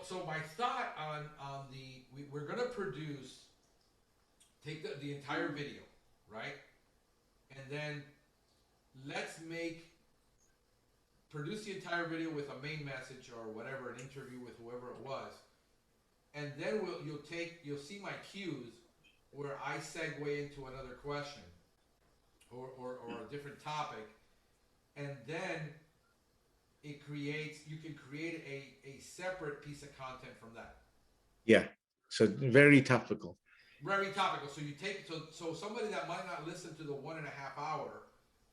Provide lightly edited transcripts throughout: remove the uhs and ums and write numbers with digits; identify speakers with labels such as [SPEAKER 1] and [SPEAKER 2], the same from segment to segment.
[SPEAKER 1] so my thought on we're gonna take the entire video, right? And then let's produce the entire video with a main message or whatever, an interview with whoever it was, and then you'll see my cues where I segue into another question or a different topic, and then you can create a separate piece of content from that.
[SPEAKER 2] Yeah. So very topical.
[SPEAKER 1] Very topical. So so somebody that might not listen to the 1.5 hour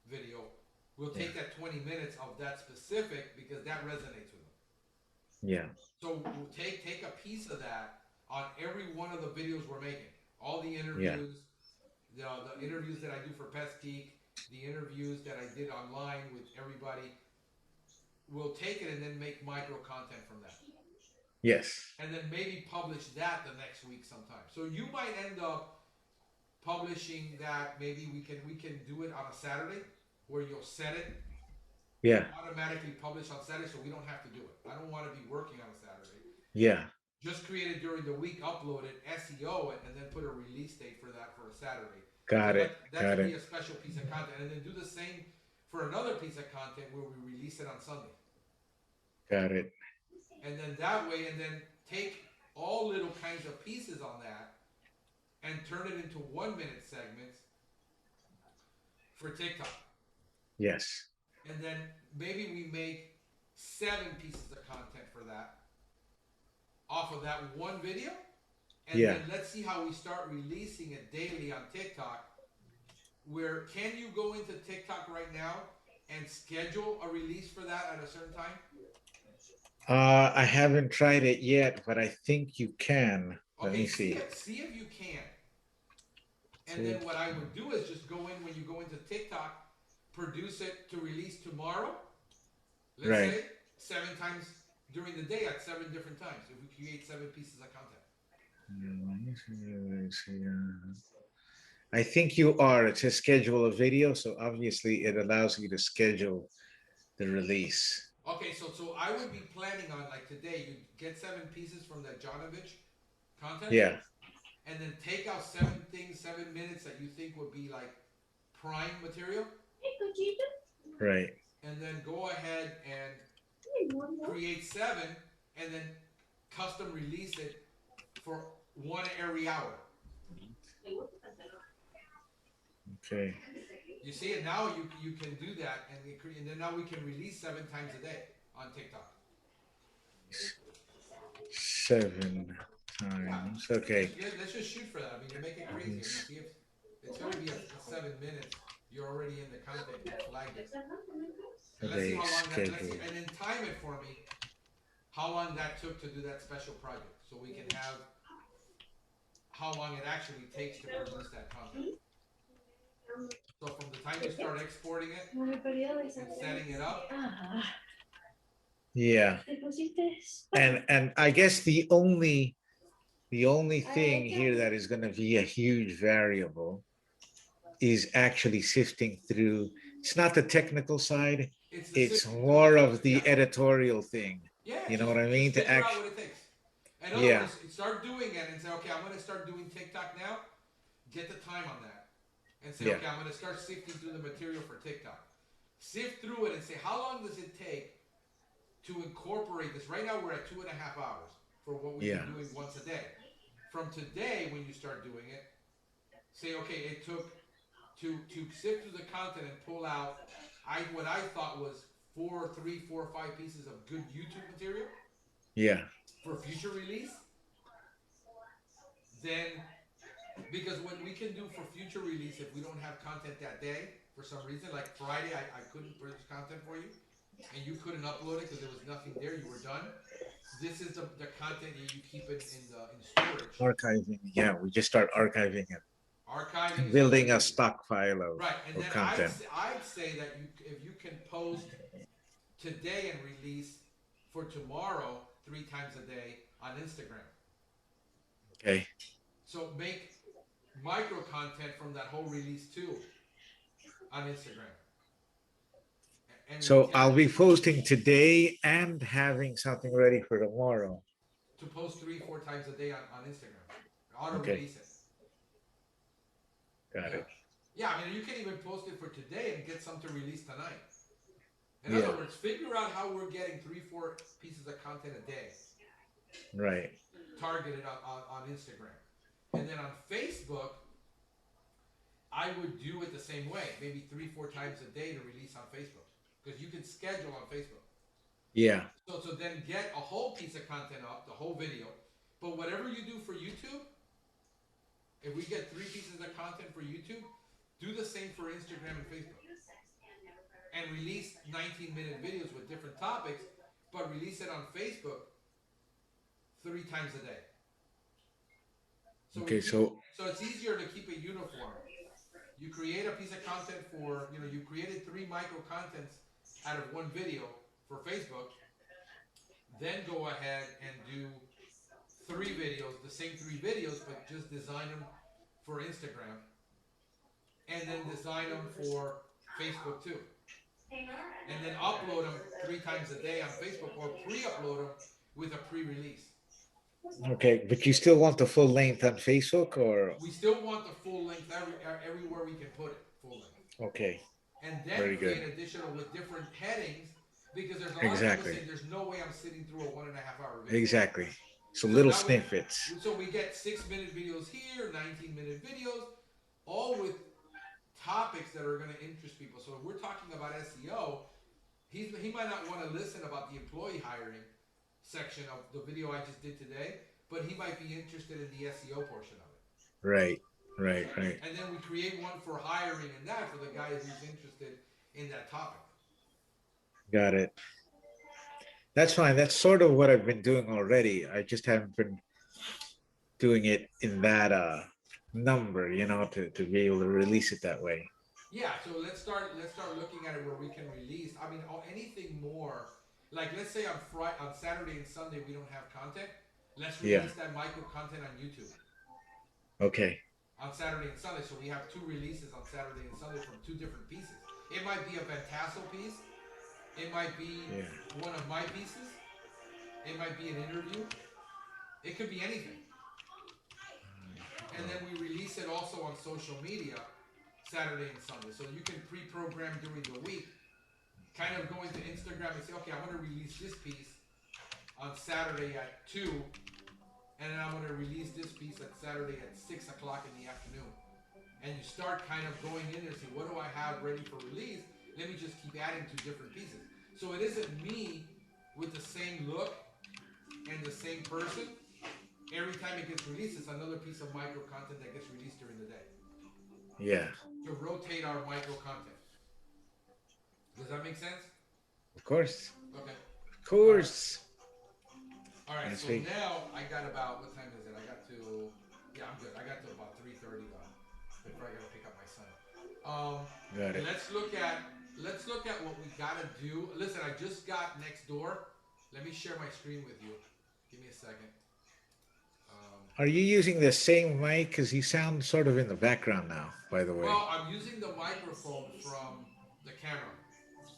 [SPEAKER 1] video will take that 20 minutes of that specific because that resonates with them.
[SPEAKER 2] Yeah.
[SPEAKER 1] So we'll take a piece of that on every one of the videos we're making. All the
[SPEAKER 2] Yeah.
[SPEAKER 1] interviews, the interviews that I do for Pestgeek, the interviews that I did online with everybody. We'll take it and then make micro content from that.
[SPEAKER 2] Yes.
[SPEAKER 1] And then maybe publish that the next week sometime. So you might end up publishing that. Maybe we can do it on a Saturday where you'll set it.
[SPEAKER 2] Yeah.
[SPEAKER 1] Automatically publish on Saturday, so we don't have to do it. I don't want to be working on a Saturday.
[SPEAKER 2] Yeah.
[SPEAKER 1] Just create it during the week, upload it, SEO it, and then put a release date for that for a Saturday.
[SPEAKER 2] Got
[SPEAKER 1] so
[SPEAKER 2] it.
[SPEAKER 1] That can be a special piece of content, and then do the same for another piece of content where we release it on Sunday.
[SPEAKER 2] Got it.
[SPEAKER 1] And then that way, and then take all little kinds of pieces on that and turn it into 1 minute segments for TikTok.
[SPEAKER 2] Yes.
[SPEAKER 1] And then maybe we make 7 pieces of content for that off of that one video. And then let's see how we start releasing it daily on TikTok. Where can you go into TikTok right now and schedule a release for that at a certain time?
[SPEAKER 2] I haven't tried it yet, but I think you can. Let me see.
[SPEAKER 1] See if you can. And then what I would do is just go in when you go into TikTok, produce it to release tomorrow. Let's say 7 times during the day at 7 different times. If we create 7 pieces of content.
[SPEAKER 2] I think you are. It says schedule a video, so obviously it allows you to schedule the release.
[SPEAKER 1] Okay, so I would be planning on, like today, you get 7 pieces from that Jonovich content.
[SPEAKER 2] Yeah.
[SPEAKER 1] And then take out 7 things, 7 minutes that you think would be like prime material.
[SPEAKER 2] Right.
[SPEAKER 1] And then go ahead and create 7 and then custom release it for 1 every hour.
[SPEAKER 2] Okay.
[SPEAKER 1] You see it now. You can do that, and then now we can release 7 times a day on TikTok.
[SPEAKER 2] 7 times. Okay.
[SPEAKER 1] Let's just shoot for that. I mean, you make it crazy. And see if it's going to be a 7 minutes. You're already in the content. You flagged it. And let's see how long that. And then time it for me. How long that took to do that special project, so we can have how long it actually takes to produce that content. So from the time you start exporting it and setting it up.
[SPEAKER 2] Yeah. And I guess the only thing here that is going to be a huge variable is actually sifting through. It's not the technical side. It's more of the editorial thing.
[SPEAKER 1] Yeah,
[SPEAKER 2] you know what I mean? To actually,
[SPEAKER 1] what it takes. In other words, start doing it and say, okay, I'm going to start doing TikTok now. Get the time on that. And say, okay, I'm going to start sifting through the material for TikTok. Sift through it and say, how long does it take to incorporate this? Right now, we're at 2.5 hours for what we've been doing once a day. From today, when you start doing it, say, okay, it took to sift through the content and pull out what I thought was 3, 4, 5 pieces of good YouTube material.
[SPEAKER 2] Yeah.
[SPEAKER 1] For future release. Then. Because what we can do for future release, if we don't have content that day, for some reason, like Friday, I couldn't produce content for you, and you couldn't upload it because there was nothing there, you were done. This is the content that you keep it in storage.
[SPEAKER 2] Archiving, yeah, we just start archiving it.
[SPEAKER 1] Archiving.
[SPEAKER 2] Building a stockpile of,
[SPEAKER 1] and then
[SPEAKER 2] content.
[SPEAKER 1] I'd say that if you can post today and release for tomorrow 3 times a day on Instagram.
[SPEAKER 2] Okay.
[SPEAKER 1] So make micro content from that whole release too on Instagram.
[SPEAKER 2] So I'll be posting today and having something ready for tomorrow.
[SPEAKER 1] to post 3-4 times a day on Instagram. Auto
[SPEAKER 2] Okay.
[SPEAKER 1] release it.
[SPEAKER 2] Got it.
[SPEAKER 1] Yeah, I mean, you can even post it for today and get some to release tonight. In
[SPEAKER 2] Yeah.
[SPEAKER 1] other words, figure out how we're getting 3-4 pieces of content a day.
[SPEAKER 2] Right.
[SPEAKER 1] Targeted on Instagram. And then on Facebook, I would do it the same way. Maybe 3-4 times a day to release on Facebook. Because you can schedule on Facebook.
[SPEAKER 2] Yeah.
[SPEAKER 1] So then get a whole piece of content up, the whole video. But whatever you do for YouTube, if we get 3 pieces of content for YouTube, do the same for Instagram and Facebook. And release 19-minute videos with different topics, but release it on Facebook 3 times a day. So so it's easier to keep it uniform. You create a piece of content for, you created 3 micro contents out of 1 video for Facebook. Then go ahead and do 3 videos, the same 3 videos, but just design them for Instagram. And then design them for Facebook too. And then upload them 3 times a day on Facebook, or pre-upload them with a pre-release.
[SPEAKER 2] Okay, but you still want the full length on Facebook, or?
[SPEAKER 1] We still want the full length everywhere we can put it, full length.
[SPEAKER 2] Okay.
[SPEAKER 1] And then
[SPEAKER 2] Very
[SPEAKER 1] create
[SPEAKER 2] good.
[SPEAKER 1] additional with different headings, because there's a lot of people saying there's no way I'm sitting through a 1.5 hour video.
[SPEAKER 2] Exactly. So little snippets.
[SPEAKER 1] So we get 6-minute videos here, 19-minute videos, all with topics that are going to interest people. So if we're talking about SEO, he might not want to listen about the employee hiring section of the video I just did today, but he might be interested in the SEO portion of it.
[SPEAKER 2] Right.
[SPEAKER 1] And then we create one for hiring and that for the guy who's interested in that topic.
[SPEAKER 2] Got it. That's fine. That's sort of what I've been doing already. I just haven't been doing it in that number, to be able to release it that way.
[SPEAKER 1] Yeah, so let's start looking at it where we can release. I mean, anything more, like let's say on Saturday and Sunday we don't have content. Let's release that micro content on YouTube.
[SPEAKER 2] Okay.
[SPEAKER 1] On Saturday and Sunday, so we have 2 releases on Saturday and Sunday from 2 different pieces. It might be a Fantasso piece. It might be one of my pieces. It might be an interview. It could be anything. And then we release it also on social media Saturday and Sunday. So you can pre-program during the week, kind of go into Instagram and say, okay, I'm going to release this piece on Saturday at 2, and then I'm going to release this piece on Saturday at 6 o'clock in the afternoon. And you start kind of going in there and say, what do I have ready for release? Let me just keep adding to different pieces. So it isn't me with the same look and the same person. Every time it gets released, it's another piece of micro content that gets released during the day.
[SPEAKER 2] Yeah.
[SPEAKER 1] To rotate our micro content. Does that make sense?
[SPEAKER 2] Of course.
[SPEAKER 1] Okay.
[SPEAKER 2] Of course.
[SPEAKER 1] All right. So now I got about, what time is it? I'm good. I got to about 3:30 before I got to pick up my son.
[SPEAKER 2] Got it.
[SPEAKER 1] Let's look at what we got to do. Listen, I just got Nextdoor. Let me share my screen with you. Give me a second.
[SPEAKER 2] Are you using the same mic? Because you sound sort of in the background now, by the way.
[SPEAKER 1] Well, I'm using the microphone from the camera.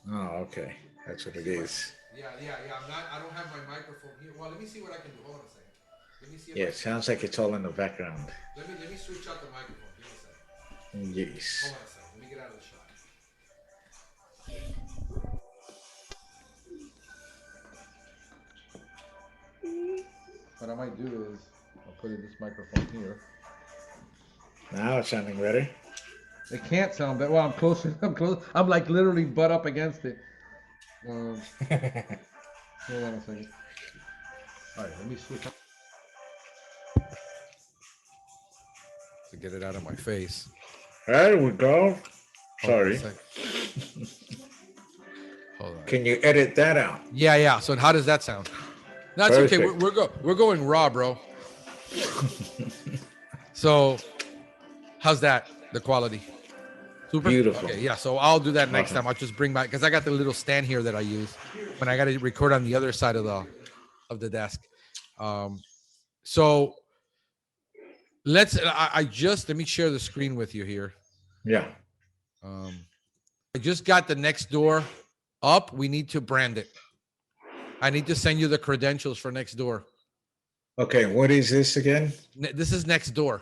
[SPEAKER 2] Oh, okay. That's what it is.
[SPEAKER 1] Yeah. I don't have my microphone here. Well, let me see what I can do. Hold on a second. Let me see.
[SPEAKER 2] Yeah, it sounds like it's all in the background.
[SPEAKER 1] Let me switch out the microphone. Give me a second.
[SPEAKER 2] Yes.
[SPEAKER 1] Hold on a second. Let me get out of the shot. What I might do is I'll put this microphone here.
[SPEAKER 2] Now it's sounding better.
[SPEAKER 1] It can't sound better. Well, I'm closer. I'm like literally butt up against it. Hold on a second. All right, let me switch up. To get it out of my face.
[SPEAKER 2] There we go. Sorry.
[SPEAKER 1] Hold on.
[SPEAKER 2] Can you edit that out?
[SPEAKER 1] Yeah. So how does that sound? That's
[SPEAKER 2] Perfect.
[SPEAKER 1] okay. We're going raw, bro. So, how's that? The quality? Super.
[SPEAKER 2] Beautiful.
[SPEAKER 1] Okay, yeah. So I'll do that next
[SPEAKER 2] Awesome.
[SPEAKER 1] time. I'll just bring my, because I got the little stand here that I use when I got to record on the other side of the desk. So let me share the screen with you here.
[SPEAKER 2] Yeah.
[SPEAKER 1] I just got the Nextdoor up. We need to brand it. I need to send you the credentials for Nextdoor.
[SPEAKER 2] Okay, what is this again?
[SPEAKER 1] This is Nextdoor.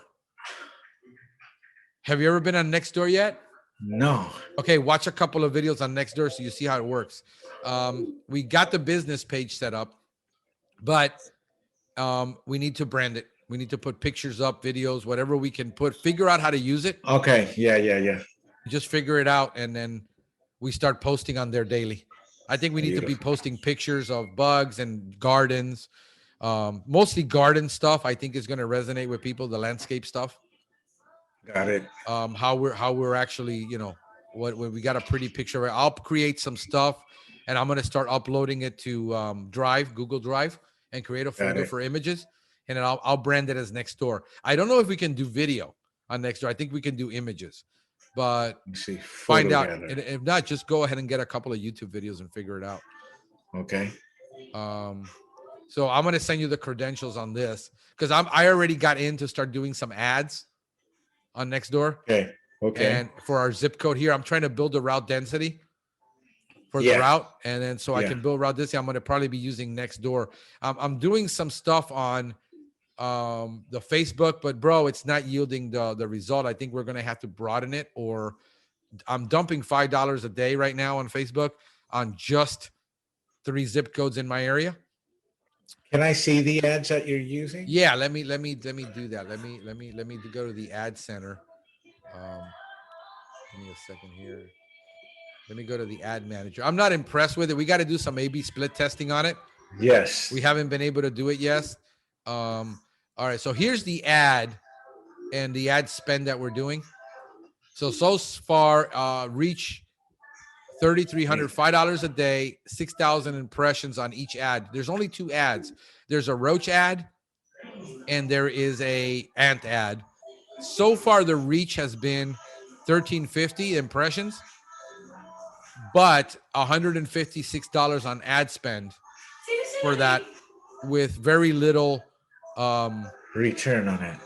[SPEAKER 1] Have you ever been on Nextdoor yet?
[SPEAKER 2] No.
[SPEAKER 1] Okay, watch a couple of videos on Nextdoor so you see how it works. We got the business page set up, but we need to brand it. We need to put pictures up, videos, whatever we can put. Figure out how to use it.
[SPEAKER 2] Okay, yeah.
[SPEAKER 1] Just figure it out, and then we start posting on there daily. I think we need to be posting pictures of bugs and gardens, mostly garden stuff. I think is going to resonate with people. The landscape stuff.
[SPEAKER 2] Got it.
[SPEAKER 1] How we're actually, what when we got a pretty picture. I'll create some stuff, and I'm going to start uploading it to Google Drive, and create a folder for images, and then I'll brand it as Nextdoor. I don't know if we can do video on Nextdoor. I think we can do images, but find out. And if not, just go ahead and get a couple of YouTube videos and figure it out.
[SPEAKER 2] Okay.
[SPEAKER 1] So I'm going to send you the credentials on this because I already got in to start doing some ads on Nextdoor.
[SPEAKER 2] Okay.
[SPEAKER 1] And for our zip code here, I'm trying to build a route density for the route. And then so I can build route density, I'm going to probably be using Nextdoor. I'm doing some stuff on the Facebook, but bro, it's not yielding the result. I think we're going to have to broaden it, or I'm dumping $5 a day right now on Facebook on just 3 zip codes in my area.
[SPEAKER 2] Can I see the ads that you're using?
[SPEAKER 1] Yeah, let me do that. Let me go to the ad center. Give me a second here. Let me go to the ad manager. I'm not impressed with it. We got to do some A/B split testing on it.
[SPEAKER 2] Yes.
[SPEAKER 1] We haven't been able to do it yet. All right. So here's the ad and the ad spend that we're doing. So far, reach 3,300, $5 a day, 6,000 impressions on each ad. There's only 2 ads. There's a roach ad and there is a ant ad. So far, the reach has been 1,350 impressions, but $156 on ad spend for that, with very little
[SPEAKER 2] return on it.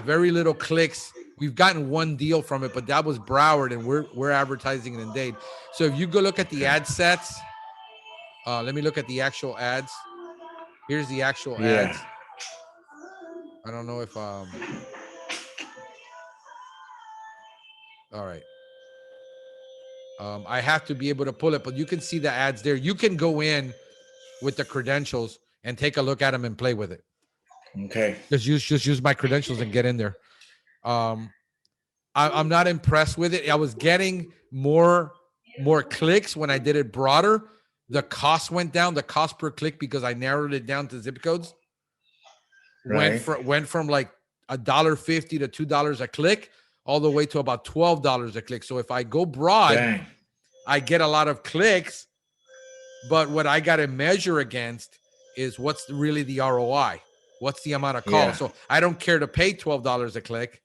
[SPEAKER 1] Very little clicks. We've gotten 1 deal from it, but that was Broward, and we're advertising it in Dade. So if you go look at the ad sets, let me look at the actual ads. Here's the actual ads. I don't know if all right. I have to be able to pull it, but you can see the ads there. You can go in with the credentials and take a look at them and play with it.
[SPEAKER 2] Okay.
[SPEAKER 1] Just use my credentials and get in there. I'm not impressed with it. I was getting more clicks when I did it broader. The cost went down, the cost per click, because I narrowed it down to zip codes.
[SPEAKER 2] Right.
[SPEAKER 1] Went from like $1.50 to $2 a click, all the way to about $12 a click. So if I go broad, I get a lot of clicks, but what I got to measure against is what's really the ROI. What's the amount of calls? So I don't care to pay $12 a click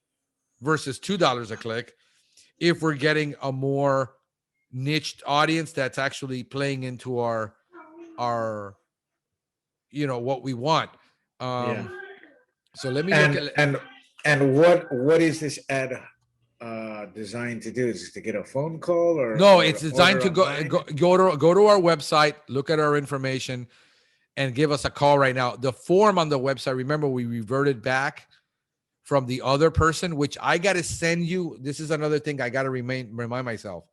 [SPEAKER 1] versus $2 a click if we're getting a more niched audience that's actually playing into our what we want. So let me look at
[SPEAKER 2] and what is this ad designed to do? Is it to get a phone call, or
[SPEAKER 1] no? It's designed to go to our website, look at our information, and give us a call right now. The form on the website, remember, we reverted back from the other person, which I got to send you. This is another thing I got to remind myself.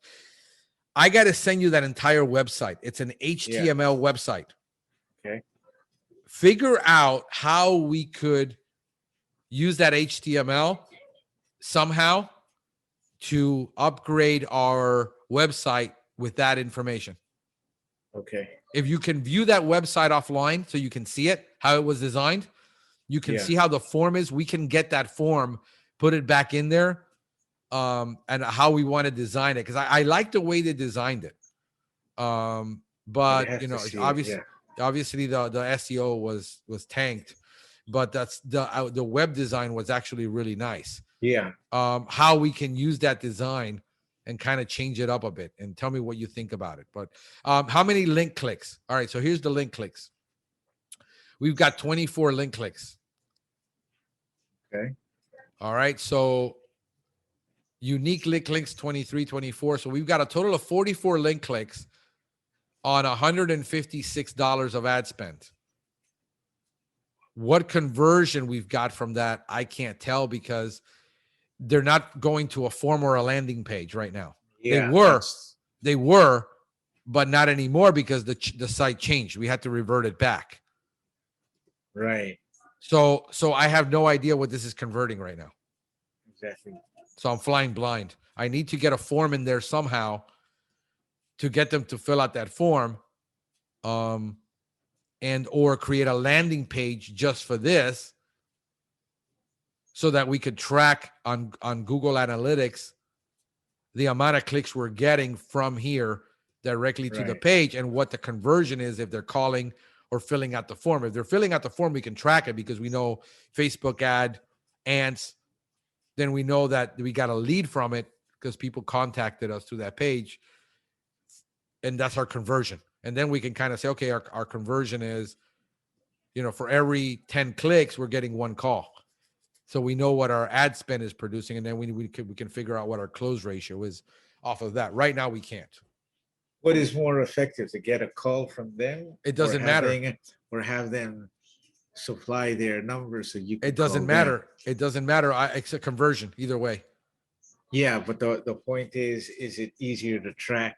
[SPEAKER 1] I got to send you that entire website. It's an HTML website.
[SPEAKER 2] Okay.
[SPEAKER 1] Figure out how we could use that HTML somehow to upgrade our website with that information.
[SPEAKER 2] Okay.
[SPEAKER 1] If you can view that website offline so you can see it, how it was designed, you can see how the form is. We can get that form, put it back in there, and how we want to design it. Because I like the way they designed it. But obviously the SEO was tanked, but that's the web design was actually really nice.
[SPEAKER 2] Yeah.
[SPEAKER 1] How we can use that design and kind of change it up a bit, and tell me what you think about it. But how many link clicks? All right, so here's the link clicks. We've got 24 link clicks.
[SPEAKER 2] Okay. All
[SPEAKER 1] right, so unique link clicks 23, 24. So we've got a total of 44 link clicks on $156 of ad spend. What conversion we've got from that, I can't tell, because they're not going to a form or a landing page right now.
[SPEAKER 2] Yeah,
[SPEAKER 1] they were, but not anymore, because the site changed. We had to revert it back.
[SPEAKER 2] right.
[SPEAKER 1] So I have no idea what this is converting right now.
[SPEAKER 2] Exactly.
[SPEAKER 1] So I'm flying blind. I need to get a form in there somehow to get them to fill out that form, and or create a landing page just for this, so that we could track on Google Analytics the amount of clicks we're getting from here directly to the page, and what the conversion is if they're calling or filling out the form. If they're filling out the form, we can track it, because we know Facebook ad, ants, then we know that we got a lead from it because people contacted us through that page, and that's our conversion. And then we can kind of say, okay, our conversion is, for every 10 clicks, we're getting 1 call. So we know what our ad spend is producing, and then we can figure out what our close ratio is off of that. Right now, we can't.
[SPEAKER 2] What is more effective, to get a call from them?
[SPEAKER 1] It doesn't matter.
[SPEAKER 2] Or have them supply their number so you can
[SPEAKER 1] It doesn't matter. It doesn't matter. It's a conversion either way.
[SPEAKER 2] Yeah, but the point is it easier to track,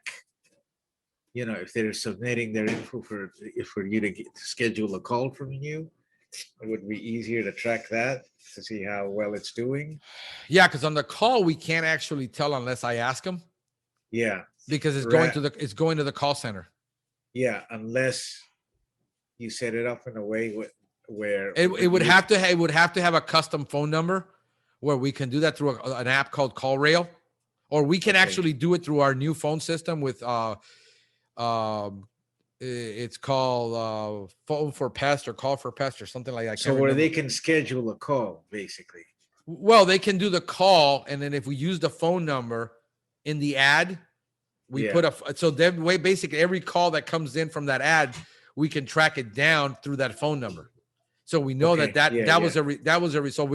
[SPEAKER 2] if they're submitting their info for you to schedule a call from you? It would be easier to track that to see how well it's doing.
[SPEAKER 1] Yeah, because on the call, we can't actually tell unless I ask them.
[SPEAKER 2] Yeah.
[SPEAKER 1] Because it's going to the call center.
[SPEAKER 2] Yeah, unless you set it up in a way where
[SPEAKER 1] it would have to have a custom phone number, where we can do that through an app called CallRail, or we can actually do it through our new phone system with it's called Phone for Pest or Call for Pest or something like that.
[SPEAKER 2] So where they can schedule a call, basically.
[SPEAKER 1] Well, they can do the call, and then if we use the phone number in the ad, we put so then basically every call that comes in from that ad, we can track it down through that phone number. So we know that was a result.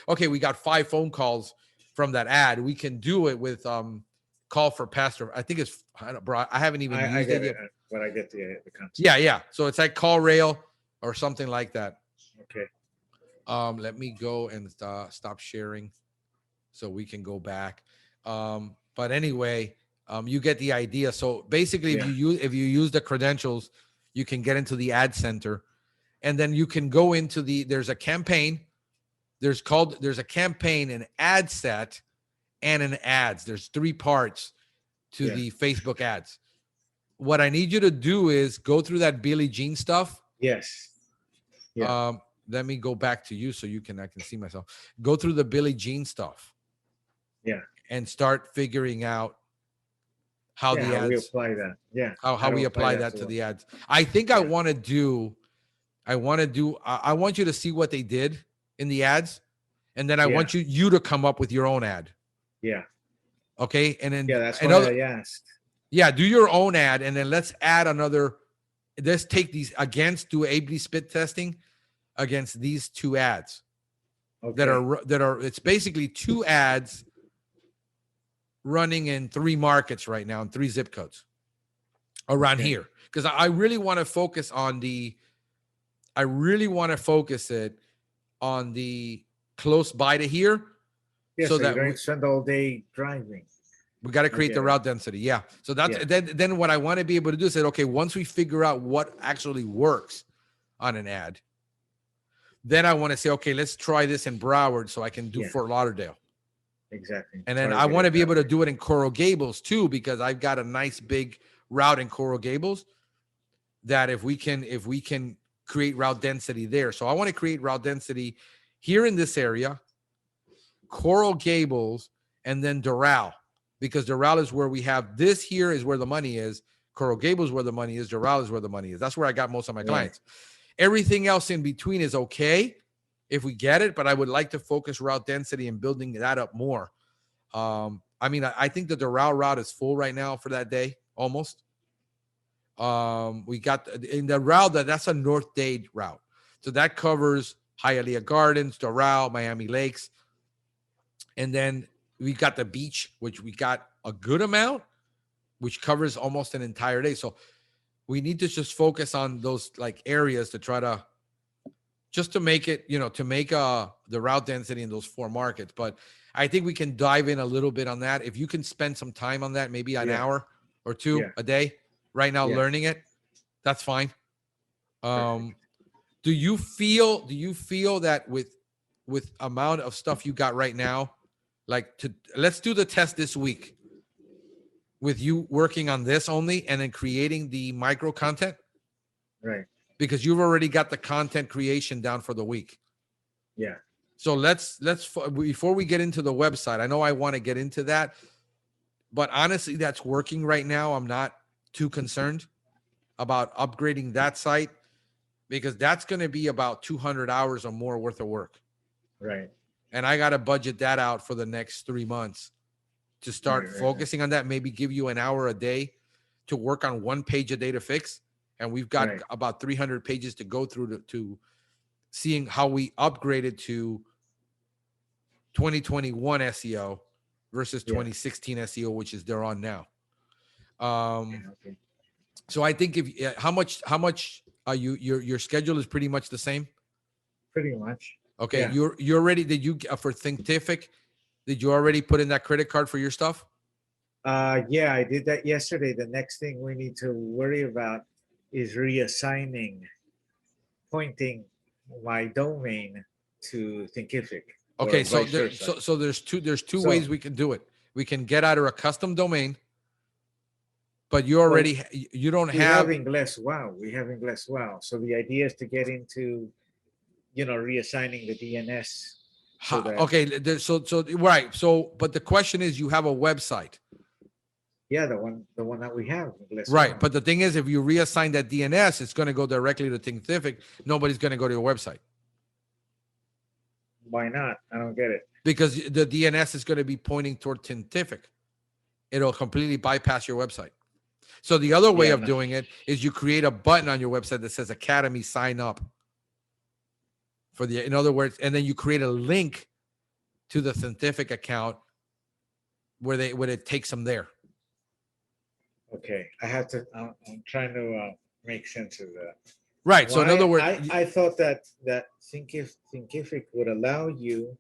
[SPEAKER 1] Okay, we got 5 phone calls from that ad. We can do it with Call for Pest. I think it's, I haven't even used it yet.
[SPEAKER 2] But I get the concept.
[SPEAKER 1] Yeah. So it's like CallRail or something like that.
[SPEAKER 2] Okay.
[SPEAKER 1] Let me go and stop sharing so we can go back. But anyway, you get the idea. So basically, if you use the credentials, you can get into the ad center, and then you can go into there's a campaign. There's a campaign, an ad set, and an ads. There's 3 parts to the Facebook ads. What I need you to do is go through that Billie Jean stuff.
[SPEAKER 2] Yes. Yeah.
[SPEAKER 1] Let me go back to you so I can see myself. Go through the Billie Jean stuff.
[SPEAKER 2] Yeah.
[SPEAKER 1] And start figuring out how the ads,
[SPEAKER 2] we apply that. Yeah.
[SPEAKER 1] How we apply that to the ads. I think I want you to see what they did in the ads, and then I want you to come up with your own ad.
[SPEAKER 2] Yeah.
[SPEAKER 1] Okay. And then
[SPEAKER 2] that's what I asked.
[SPEAKER 1] Yeah, do your own ad, and then let's add another. Let's take these do A/B split testing against these 2 ads that are. It's basically 2 ads running in 3 markets right now, in 3 zip codes around here, because I really want to focus on it on the close by to here.
[SPEAKER 2] Yeah, so that you don't spend all day driving.
[SPEAKER 1] We got to create the route density. Yeah. So that's then what I want to be able to do is say, okay, once we figure out what actually works on an ad, then I want to say, okay, let's try this in Broward so I can do Fort Lauderdale.
[SPEAKER 2] Exactly.
[SPEAKER 1] And then I want to be able to do it in Coral Gables too, because I've got a nice big route in Coral Gables that if we can create route density there. So I want to create route density here in this area, Coral Gables, and then Doral. Because Doral is where we have this here is where the money is. Coral Gables is where the money is. Doral is where the money is. That's where I got most of my clients. Everything else in between is okay if we get it, but I would like to focus route density and building that up more. I think the Doral route is full right now for that day, almost. We got in the route that's a North Dade route. So that covers Hialeah Gardens, Doral, Miami Lakes. And then we got the beach, which we got a good amount, which covers almost an entire day. So we need to just focus on those like areas to try to just to make it, to make the route density in those 4 markets. But I think we can dive in a little bit on that. If you can spend some time on that, maybe an hour or 2 a day right now learning it, that's fine. Do you feel that with amount of stuff you got right now, like let's do the test this week with you working on this only and then creating the micro content?
[SPEAKER 2] Right.
[SPEAKER 1] Because you've already got the content creation down for the week.
[SPEAKER 2] Yeah.
[SPEAKER 1] So let's before we get into the website, I know I want to get into that, but honestly, that's working right now. I'm not too concerned about upgrading that site because that's going to be about 200 hours or more worth of work.
[SPEAKER 2] Right.
[SPEAKER 1] And I got to budget that out for the next 3 months to start focusing on that. Maybe give you an hour a day to work on 1 page a day to fix. And we've got about 300 pages to go through to seeing how we upgraded to 2021 SEO versus 2016 SEO, which is they're on now. So I think how much are your schedule is pretty much the same?
[SPEAKER 2] Pretty much.
[SPEAKER 1] Okay.
[SPEAKER 2] Yeah.
[SPEAKER 1] You're ready. Did you for Thinkific? Did you already put in that credit card for your stuff?
[SPEAKER 2] Yeah, I did that yesterday. The next thing we need to worry about is reassigning, pointing my domain to Thinkific.
[SPEAKER 1] Okay, so there's two ways we can do it. We can get either a custom domain, but you already you don't have
[SPEAKER 2] Inglés Wow. We have Inglés Wow. So the idea is to get into, reassigning the DNS.
[SPEAKER 1] Right. So, but the question is, you have a website.
[SPEAKER 2] Yeah, the one that we have.
[SPEAKER 1] Right. Wow. But the thing is, if you reassign that DNS, it's going to go directly to Thinkific. Nobody's going to go to your website.
[SPEAKER 2] Why not? I don't get it.
[SPEAKER 1] Because the DNS is going to be pointing toward Thinkific. It'll completely bypass your website. So the other way of doing it is you create a button on your website that says Academy sign up. In other words, and then you create a link to the Thinkific account where it takes them there.
[SPEAKER 2] Okay, I'm trying to make sense of that.
[SPEAKER 1] Right. So in other words,
[SPEAKER 2] I thought that Thinkific would allow you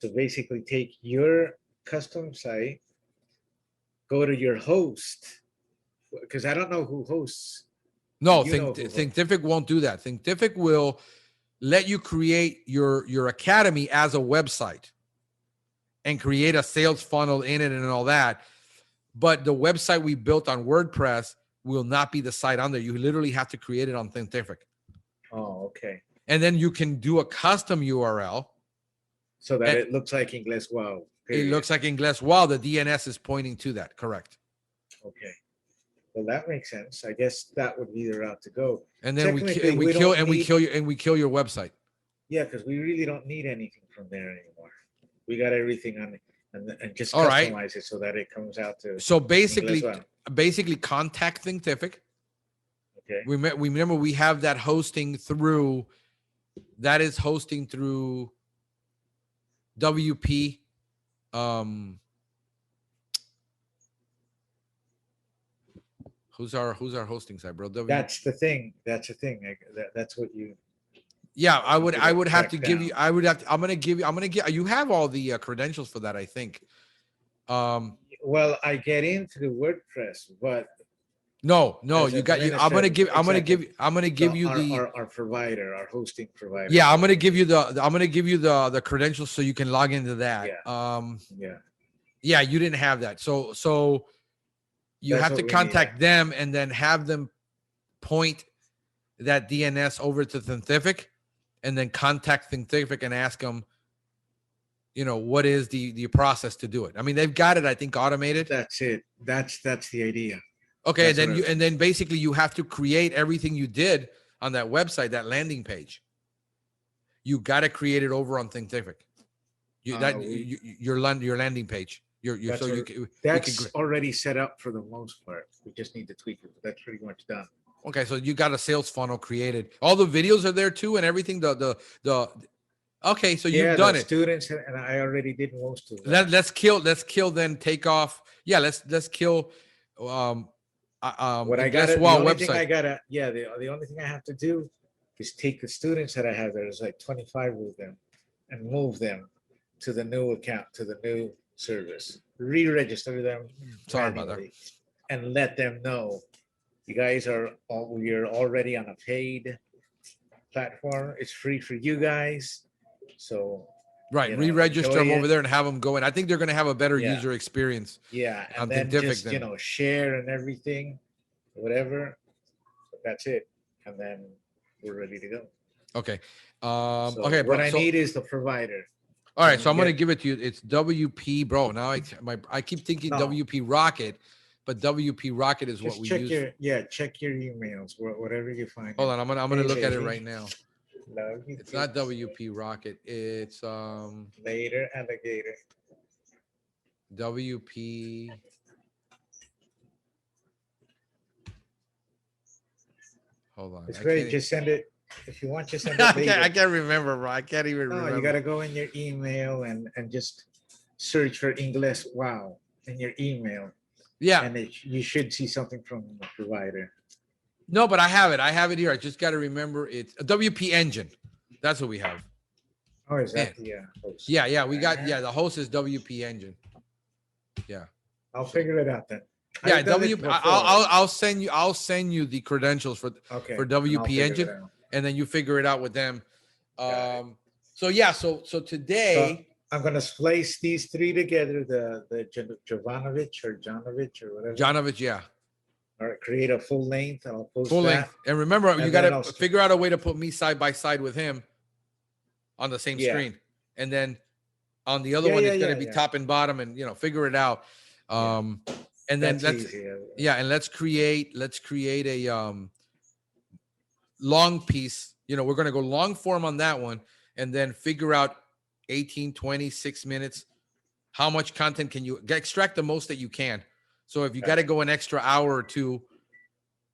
[SPEAKER 2] to basically take your custom site, go to your host, because I don't know who hosts.
[SPEAKER 1] No, Thinkific won't do that. Thinkific will let you create your academy as a website and create a sales funnel in it and all that. But the website we built on WordPress will not be the site on there. You literally have to create it on Thinkific.
[SPEAKER 2] Oh, okay.
[SPEAKER 1] And then you can do a custom URL.
[SPEAKER 2] So that it looks like Inglés Wow.
[SPEAKER 1] It looks like Inglés Wow. The DNS is pointing to that. Correct.
[SPEAKER 2] Okay. Well, that makes sense. I guess that would be the route to go.
[SPEAKER 1] And then we kill your website.
[SPEAKER 2] Yeah, because we really don't need anything from there anymore. We got everything on it. And just customize it so that it comes out to.
[SPEAKER 1] So basically contact Thinkific.
[SPEAKER 2] Okay.
[SPEAKER 1] We remember we have that hosting through. That is hosting through WP. Who's our hosting site, bro?
[SPEAKER 2] That's the thing. That's that's what you.
[SPEAKER 1] Yeah, I would have to give you. I'm gonna give you have all the credentials for that, I think.
[SPEAKER 2] Well, I get into the WordPress, but
[SPEAKER 1] no, you got you. I'm gonna give you
[SPEAKER 2] our provider, our hosting provider.
[SPEAKER 1] Yeah, I'm gonna give you the credentials so you can log into that. Yeah, you didn't have that, so you have to contact them and then have them point that DNS over to Thinkific. And then contact Thinkific and ask them, what is the process to do it? I mean, they've got it, I think, automated.
[SPEAKER 2] That's it. That's the idea.
[SPEAKER 1] Okay, and then basically you have to create everything you did on that website, that landing page. You got to create it over on Thinkific. Your landing page.
[SPEAKER 2] That's already set up for the most part. We just need to tweak it. That's pretty much done.
[SPEAKER 1] Okay, so you got a sales funnel created. All the videos are there too, and everything. Okay, so you've done it.
[SPEAKER 2] Students, and I already did most of that.
[SPEAKER 1] Let's kill. Then take off. Yeah, let's kill.
[SPEAKER 2] What I got. The only thing I gotta. Yeah, the only thing I have to do is take the students that I have, there's like 25 of them, and move them to the new account, to the new service, re-register them
[SPEAKER 3] Sorry about that.
[SPEAKER 2] manually, and let them know you guys are all, you're already on a paid platform. It's free for you guys. So
[SPEAKER 3] Right,
[SPEAKER 2] you know,
[SPEAKER 3] re-register them
[SPEAKER 2] enjoy
[SPEAKER 3] over
[SPEAKER 2] it.
[SPEAKER 3] there and have them go in. I think they're going to have a better
[SPEAKER 2] Yeah.
[SPEAKER 3] user experience.
[SPEAKER 2] Yeah,
[SPEAKER 3] on
[SPEAKER 2] and then
[SPEAKER 3] Thintific
[SPEAKER 2] just
[SPEAKER 3] then.
[SPEAKER 2] you know, share and everything, whatever. That's it, and then we're ready to go.
[SPEAKER 3] Okay.
[SPEAKER 2] So
[SPEAKER 3] Okay, bro.
[SPEAKER 2] what I
[SPEAKER 3] So,
[SPEAKER 2] need is the provider.
[SPEAKER 3] all right,
[SPEAKER 2] Can
[SPEAKER 3] so I'm
[SPEAKER 2] you
[SPEAKER 3] going to
[SPEAKER 2] get-
[SPEAKER 3] give it to you. It's WP, bro. Now I keep thinking
[SPEAKER 2] No.
[SPEAKER 3] WP Rocket, but WP Rocket is what
[SPEAKER 2] Just
[SPEAKER 3] we
[SPEAKER 2] check
[SPEAKER 3] use.
[SPEAKER 2] check your emails, whatever you find.
[SPEAKER 3] Hold on, I'm gonna
[SPEAKER 2] Hey,
[SPEAKER 3] look at it
[SPEAKER 2] baby.
[SPEAKER 3] right now.
[SPEAKER 2] Love you
[SPEAKER 3] It's
[SPEAKER 2] too.
[SPEAKER 3] not WP Rocket. It's
[SPEAKER 2] Later, alligator.
[SPEAKER 3] WP. Hold on.
[SPEAKER 2] It's
[SPEAKER 3] I
[SPEAKER 2] great.
[SPEAKER 3] can't,
[SPEAKER 2] Just send it if you want. Just send
[SPEAKER 3] I
[SPEAKER 2] it later.
[SPEAKER 3] can't remember, bro. I can't even
[SPEAKER 2] No,
[SPEAKER 3] remember.
[SPEAKER 2] you gotta go in your email and just search for English Wow in your email,
[SPEAKER 3] Yeah.
[SPEAKER 2] and you should see something from the provider.
[SPEAKER 3] No, but I have it. I have it here. I just got to remember it's a WP Engine. That's what we have.
[SPEAKER 2] Oh, is that
[SPEAKER 3] Man.
[SPEAKER 2] the host?
[SPEAKER 3] Yeah. We got the host is WP Engine. Yeah.
[SPEAKER 2] I'll figure it out then.
[SPEAKER 3] Yeah,
[SPEAKER 2] I've done it before.
[SPEAKER 3] I'll send you the credentials for
[SPEAKER 2] Okay,
[SPEAKER 3] for
[SPEAKER 2] and I'll
[SPEAKER 3] WP
[SPEAKER 2] figure it
[SPEAKER 3] Engine,
[SPEAKER 2] out.
[SPEAKER 3] and then you figure it out with them.
[SPEAKER 2] Got it.
[SPEAKER 3] So yeah, so today,
[SPEAKER 2] I'm gonna splice these three together, the Jovanovich or Jonovich or whatever.
[SPEAKER 3] Jonovich, yeah,
[SPEAKER 2] All right, create a full length. I'll post
[SPEAKER 3] full
[SPEAKER 2] that.
[SPEAKER 3] length. And remember, you
[SPEAKER 2] And
[SPEAKER 3] got
[SPEAKER 2] then
[SPEAKER 3] to
[SPEAKER 2] I'll-
[SPEAKER 3] figure out a way to put me side by side with him on the same
[SPEAKER 2] Yeah.
[SPEAKER 3] screen, and then on the other
[SPEAKER 2] Yeah,
[SPEAKER 3] one,
[SPEAKER 2] yeah,
[SPEAKER 3] it's going to
[SPEAKER 2] yeah,
[SPEAKER 3] be
[SPEAKER 2] yeah.
[SPEAKER 3] top and bottom, and figure it out. And then
[SPEAKER 2] That's
[SPEAKER 3] let's
[SPEAKER 2] easy.
[SPEAKER 3] and let's create a long piece. We're going to go long form on that one, and then figure out 18, 26 minutes. How much content can you extract the most that you can? So if you got to go an extra hour or two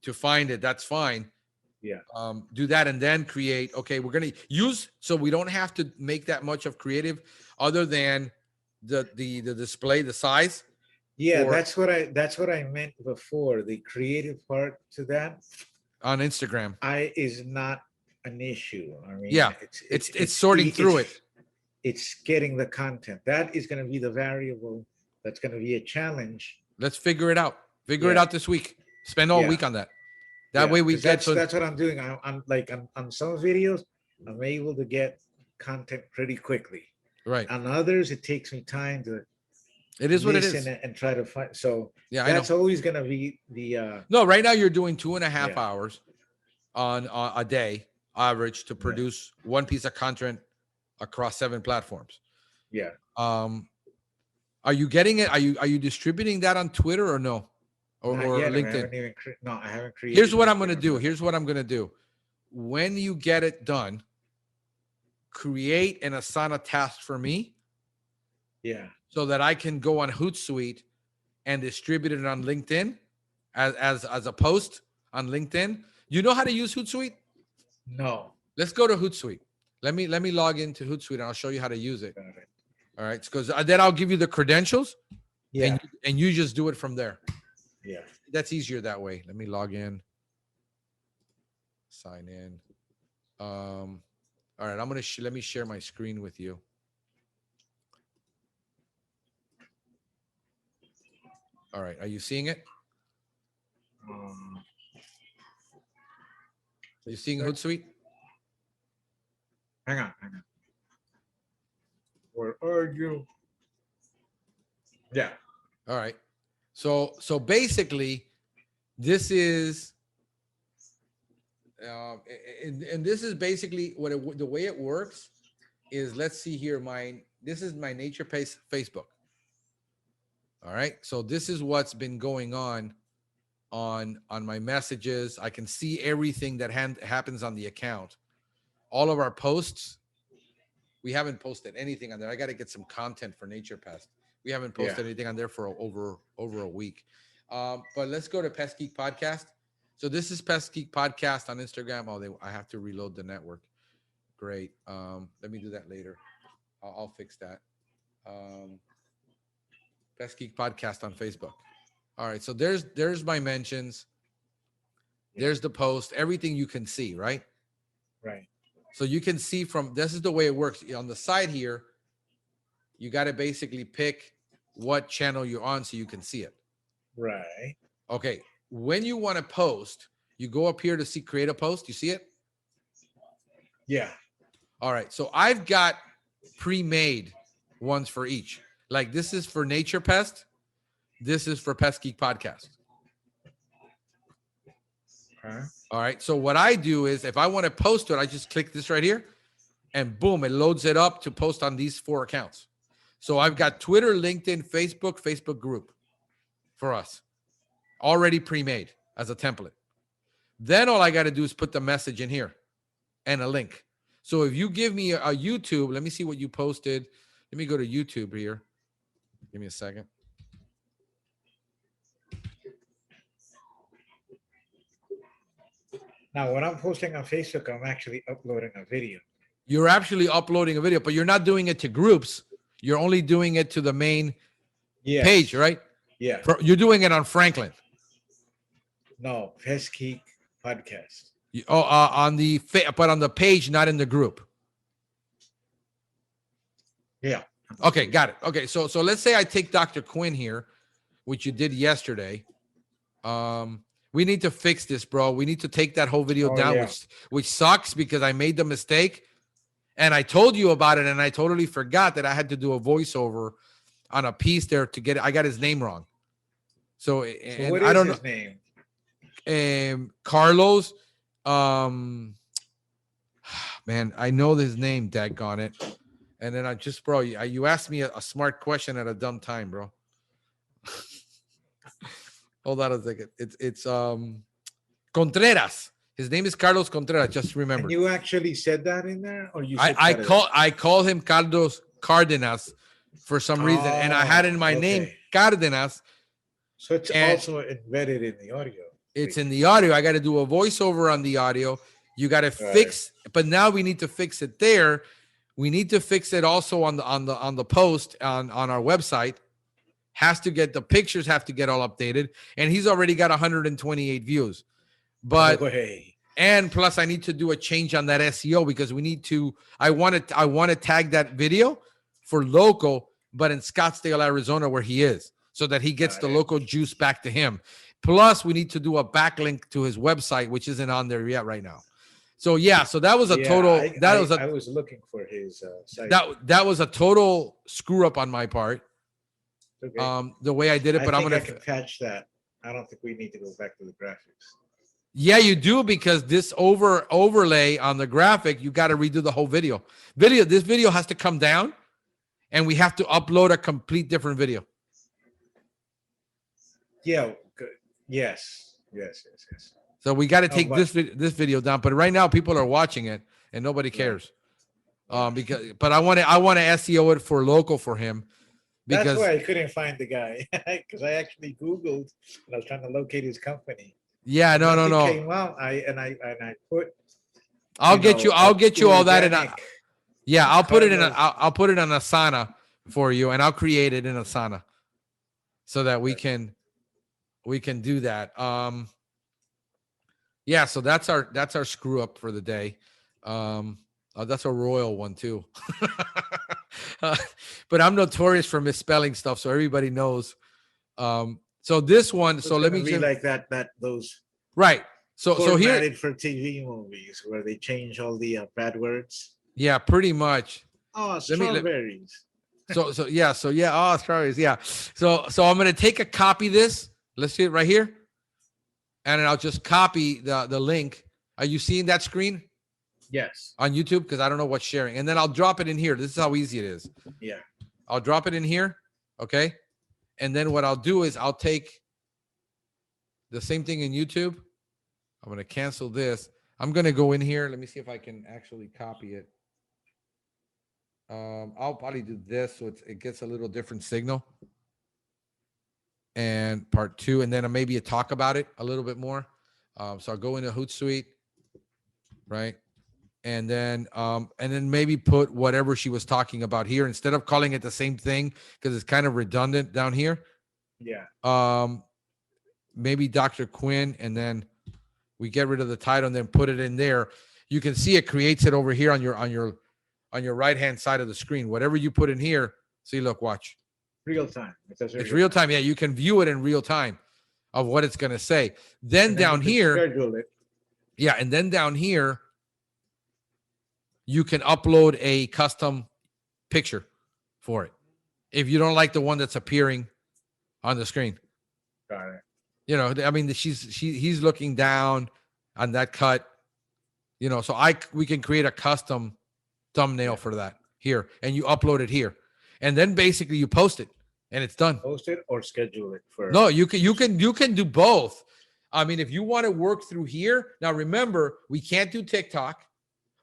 [SPEAKER 3] to find it, that's fine.
[SPEAKER 2] Yeah.
[SPEAKER 3] Do that and then create. Okay, we're going to use, so we don't have to make that much of creative other than the display, the size.
[SPEAKER 2] Yeah,
[SPEAKER 3] or-
[SPEAKER 2] that's what I meant before. The creative part to that
[SPEAKER 3] on Instagram.
[SPEAKER 2] is not an issue. I mean,
[SPEAKER 3] Yeah, it's sorting through it.
[SPEAKER 2] It's getting the content. That is going to be the variable. That's going to be a challenge.
[SPEAKER 3] Let's figure it out. Figure it
[SPEAKER 2] Yeah.
[SPEAKER 3] out this week. Spend all
[SPEAKER 2] Yeah.
[SPEAKER 3] week on that. That way we
[SPEAKER 2] 'Cause
[SPEAKER 3] get
[SPEAKER 2] that's what I'm doing. I'm like on some videos, I'm able to get content pretty quickly.
[SPEAKER 3] right.
[SPEAKER 2] On others, it takes me time to
[SPEAKER 3] It is what it
[SPEAKER 2] listen
[SPEAKER 3] is.
[SPEAKER 2] and try to find. So
[SPEAKER 3] Yeah, I know.
[SPEAKER 2] that's always going to be the
[SPEAKER 3] No, right now you're doing 2.5
[SPEAKER 2] Yeah.
[SPEAKER 3] hours on a day average to produce one piece of content across 7 platforms.
[SPEAKER 2] yeah.
[SPEAKER 3] Are you getting it? Are you distributing that on Twitter or no? Or
[SPEAKER 2] Not yet.
[SPEAKER 3] LinkedIn?
[SPEAKER 2] I haven't created.
[SPEAKER 3] Here's what I'm going to
[SPEAKER 2] anything.
[SPEAKER 3] do. Here's what I'm going to do. When you get it done, create an Asana task for me
[SPEAKER 2] Yeah.
[SPEAKER 3] so that I can go on Hootsuite and distribute it on LinkedIn as a post on LinkedIn. You know how to use Hootsuite?
[SPEAKER 2] No.
[SPEAKER 3] Let's go to Hootsuite. Let me log into Hootsuite and I'll show you how to use it.
[SPEAKER 2] Got it.
[SPEAKER 3] All right, because then I'll give you the credentials
[SPEAKER 2] Yeah.
[SPEAKER 3] and you just do it from there.
[SPEAKER 2] Yeah.
[SPEAKER 3] That's easier that way. Let me log in. Sign in. All right, I'm gonna let me share my screen with you. All right, are you seeing it? You seeing Hootsuite?
[SPEAKER 2] Hang on. Where are you? Yeah.
[SPEAKER 3] All right. So basically, this is, and this is basically the way it works is, let's see here. This is my Nature Pace Facebook. All right. So this is what's been going on my messages. I can see everything that happens on the account. All of our posts. We haven't posted anything on there. I got to get some content for Nature Pest. We haven't posted anything on there for over a week. But let's go to Pestgeek Podcast. So this is Pestgeek Podcast on Instagram. I have to reload the network. Great. Let me do that later. I'll fix that. Pestgeek Podcast on Facebook. All right. So there's my mentions. There's the post. Everything you can see, right?
[SPEAKER 2] Right.
[SPEAKER 3] So you can see from, this is the way it works. On the side here, you got to basically pick what channel you're on so you can see it.
[SPEAKER 2] Right.
[SPEAKER 3] Okay. When you want to post, you go up here to see create a post. You see it?
[SPEAKER 2] Yeah.
[SPEAKER 3] All right. So I've got pre-made ones for each. Like this is for Nature Pest. This is for Pestgeek Podcast.
[SPEAKER 2] Huh?
[SPEAKER 3] All right. So what I do is if I want to post it, I just click this right here and boom, it loads it up to post on these 4 accounts. So I've got Twitter, LinkedIn, Facebook group for us already pre-made as a template. Then all I got to do is put the message in here and a link. So if you give me a YouTube, let me see what you posted. Let me go to YouTube here. Give me a second.
[SPEAKER 2] Now, when I'm posting on Facebook, I'm actually uploading a video.
[SPEAKER 3] You're actually uploading a video, but you're not doing it to groups. You're only doing it to the main page, right?
[SPEAKER 2] Yeah.
[SPEAKER 3] You're doing it on Franklin.
[SPEAKER 2] No, Pestgeek Podcast.
[SPEAKER 3] On the but on the page, not in the group.
[SPEAKER 2] Yeah.
[SPEAKER 3] Okay, got it. Okay, so let's say I take Dr. Quinn here, which you did yesterday. We need to fix this, bro. We need to take that whole video down,
[SPEAKER 2] yeah.
[SPEAKER 3] which sucks because I made the mistake and I told you about it and I totally forgot that I had to do a voiceover on a piece there to get it. I got his name wrong. So
[SPEAKER 2] what is
[SPEAKER 3] I don't
[SPEAKER 2] his
[SPEAKER 3] know.
[SPEAKER 2] name?
[SPEAKER 3] Carlos. Man, I know his name, daggone it. And then I just, bro, you asked me a smart question at a dumb time, bro. Hold on a second. It's Contreras. His name is Carlos Contreras. Just remember.
[SPEAKER 2] And you actually said that in there, or you? Said
[SPEAKER 3] I call him Carlos Cardenas for some reason, and I had in my name Cardenas.
[SPEAKER 2] So it's also embedded in the audio.
[SPEAKER 3] It's in the audio. I got to do a voiceover on the audio. You got to fix, but now we need to fix it there. We need to fix it also on the post on our website. Has to get the pictures have to get all updated, and he's already got 128 views. But and plus I need to do a change on that SEO because we need to. I want to tag that video for local, but in Scottsdale, Arizona, where he is, so that he gets the local juice back to him. Plus, we need to do a backlink to his website, which isn't on there yet right now. So yeah, so that was a total. I
[SPEAKER 2] was looking for his site.
[SPEAKER 3] That was a total screw up on my part.
[SPEAKER 2] Okay.
[SPEAKER 3] The way I did it, but I'm gonna
[SPEAKER 2] I can patch that. I don't think we need to go back to the graphics.
[SPEAKER 3] Yeah, you do, because this overlay on the graphic, you got to redo the whole video. This video has to come down, and we have to upload a complete different video.
[SPEAKER 2] Yeah. Good. Yes.
[SPEAKER 3] So we got to take this video down, but right now people are watching it and nobody cares. But I want to SEO it for local for him. Because
[SPEAKER 2] that's why I couldn't find the guy, because I actually Googled and I was trying to locate his company.
[SPEAKER 3] Yeah, no.
[SPEAKER 2] Came out, I put.
[SPEAKER 3] I'll get you all that, and I'll put it in. I'll put it on Asana for you, and I'll create it in Asana, so that we can do that. Yeah. So that's our screw up for the day. That's a royal one too. But I'm notorious for misspelling stuff, so everybody knows. So this one, so let me just
[SPEAKER 2] like those
[SPEAKER 3] right. So here
[SPEAKER 2] for TV movies where they change all the bad words.
[SPEAKER 3] Yeah, pretty much.
[SPEAKER 2] Oh, strawberries.
[SPEAKER 3] So yeah. Oh, strawberries. Yeah. So I'm gonna take a copy of this. Let's see it right here, and then I'll just copy the link. Are you seeing that screen?
[SPEAKER 2] Yes.
[SPEAKER 3] On YouTube, because I don't know what's sharing. And then I'll drop it in here. This is how easy it is.
[SPEAKER 2] Yeah.
[SPEAKER 3] I'll drop it in here. Okay. And then what I'll do is I'll take the same thing in YouTube. I'm going to cancel this. I'm going to go in here. Let me see if I can actually copy it. I'll probably do this so it gets a little different signal. And part 2, and then maybe talk about it a little bit more. So I'll go into Hootsuite, right? And then maybe put whatever she was talking about here instead of calling it the same thing, because it's kind of redundant down here.
[SPEAKER 2] Yeah.
[SPEAKER 3] Maybe Dr. Quinn, and then we get rid of the title and then put it in there. You can see it creates it over here on your right hand side of the screen. Whatever you put in here, see, look, watch.
[SPEAKER 2] Real time.
[SPEAKER 3] It's real time. Yeah, you can view it in real time of what it's going to say. Then down here,
[SPEAKER 2] schedule it.
[SPEAKER 3] yeah, and then down here, you can upload a custom picture for it if you don't like the one that's appearing on the screen.
[SPEAKER 2] Got it.
[SPEAKER 3] You know, I mean, he's looking down on that cut. You know, so we can create a custom thumbnail for that here, and you upload it here, and then basically you post it, and it's done.
[SPEAKER 2] Post it or schedule it for.
[SPEAKER 3] No, you can do both. I mean, if you want to work through here, now remember, we can't do TikTok.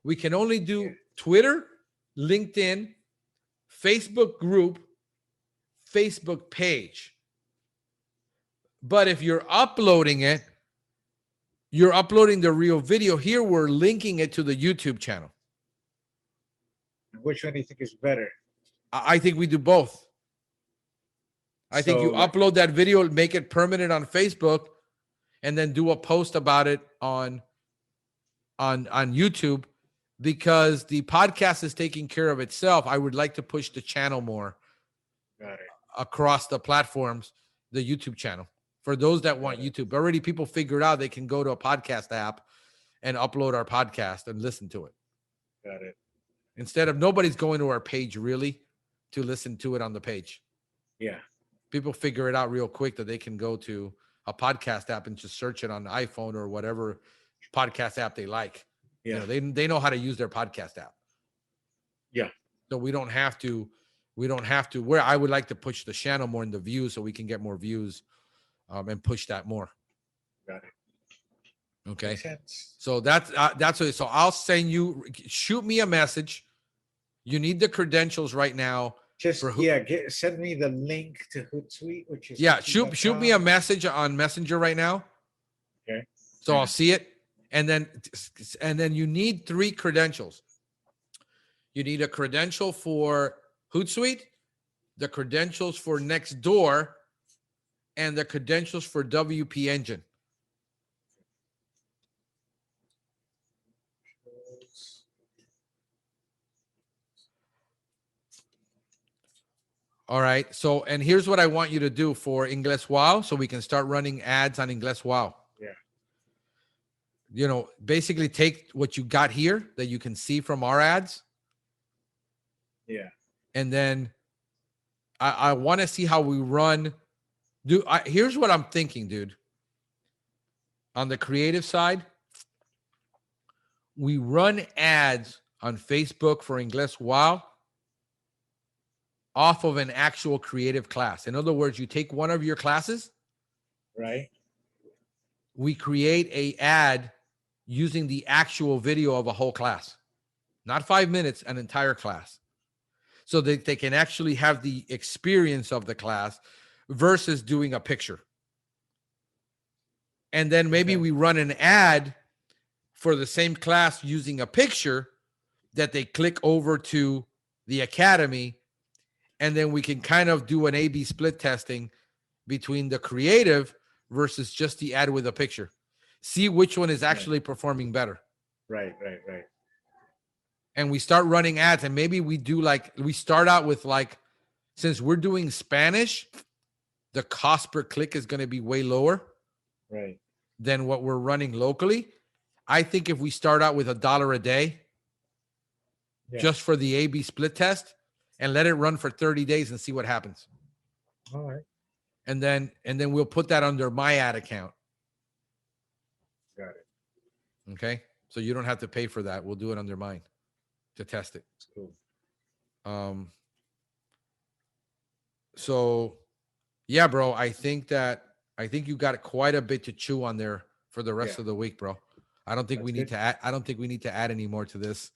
[SPEAKER 3] We can only do Twitter, LinkedIn, Facebook group, Facebook page. But if you're uploading it, you're uploading the real video. Here, we're linking it to the YouTube channel.
[SPEAKER 2] Which one do you think is better?
[SPEAKER 3] I think we do both. I think you upload that video, make it permanent on Facebook, and then do a post about it on YouTube, because the podcast is taking care of itself. I would like to push the channel more across the platforms, the YouTube channel. For those that want YouTube, already people figured out they can go to a podcast app and upload our podcast and listen to it.
[SPEAKER 2] Got it.
[SPEAKER 3] Instead of nobody's going to our page really to listen to it on the page.
[SPEAKER 2] Yeah.
[SPEAKER 3] People figure it out real quick that they can go to a podcast app and just search it on the iPhone or whatever podcast app they like.
[SPEAKER 2] Yeah.
[SPEAKER 3] You know, they know how to use their podcast app.
[SPEAKER 2] Yeah.
[SPEAKER 3] So we don't have to, where I would like to push the channel more in the views so we can get more views and push that more.
[SPEAKER 2] Got it.
[SPEAKER 3] Okay.
[SPEAKER 2] Makes sense.
[SPEAKER 3] So that's what, so I'll shoot me a message. You need the credentials right now.
[SPEAKER 2] Just send me the link to Hootsuite, which is
[SPEAKER 3] shoot me a message on Messenger right now.
[SPEAKER 2] Okay.
[SPEAKER 3] So I'll see it. And then you need 3 credentials. You need a credential for Hootsuite, the credentials for Nextdoor, and the credentials for WP Engine. All right. So, and here's what I want you to do for Inglés Wow, so we can start running ads on Inglés Wow.
[SPEAKER 2] Yeah.
[SPEAKER 3] You know, basically take what you got here that you can see from our ads.
[SPEAKER 2] Yeah.
[SPEAKER 3] And then I want to see how we run. Here's what I'm thinking, dude. On the creative side, we run ads on Facebook for Inglés Wow off of an actual creative class. In other words, you take one of your classes,
[SPEAKER 2] right?
[SPEAKER 3] We create a ad using the actual video of a whole class, not 5 minutes, an entire class, so that they can actually have the experience of the class versus doing a picture. And then maybe we run an ad for the same class using a picture that they click over to the academy. And then we can kind of do an A/B split testing between the creative versus just the ad with a picture. See which one is actually performing better.
[SPEAKER 2] Right.
[SPEAKER 3] And we start running ads, and maybe we start out with since we're doing Spanish, the cost per click is going to be way lower than what we're running locally. I think if we start out with $1 a day just for the A/B split test, and let it run for 30 days and see what happens.
[SPEAKER 2] All right.
[SPEAKER 3] And then we'll put that under my ad account.
[SPEAKER 2] Got it.
[SPEAKER 3] Okay. So you don't have to pay for that. We'll do it under mine to test it.
[SPEAKER 2] That's cool.
[SPEAKER 3] So yeah, bro, I think you got quite a bit to chew on there for the rest of the week, bro. I don't think we need to add any more to this.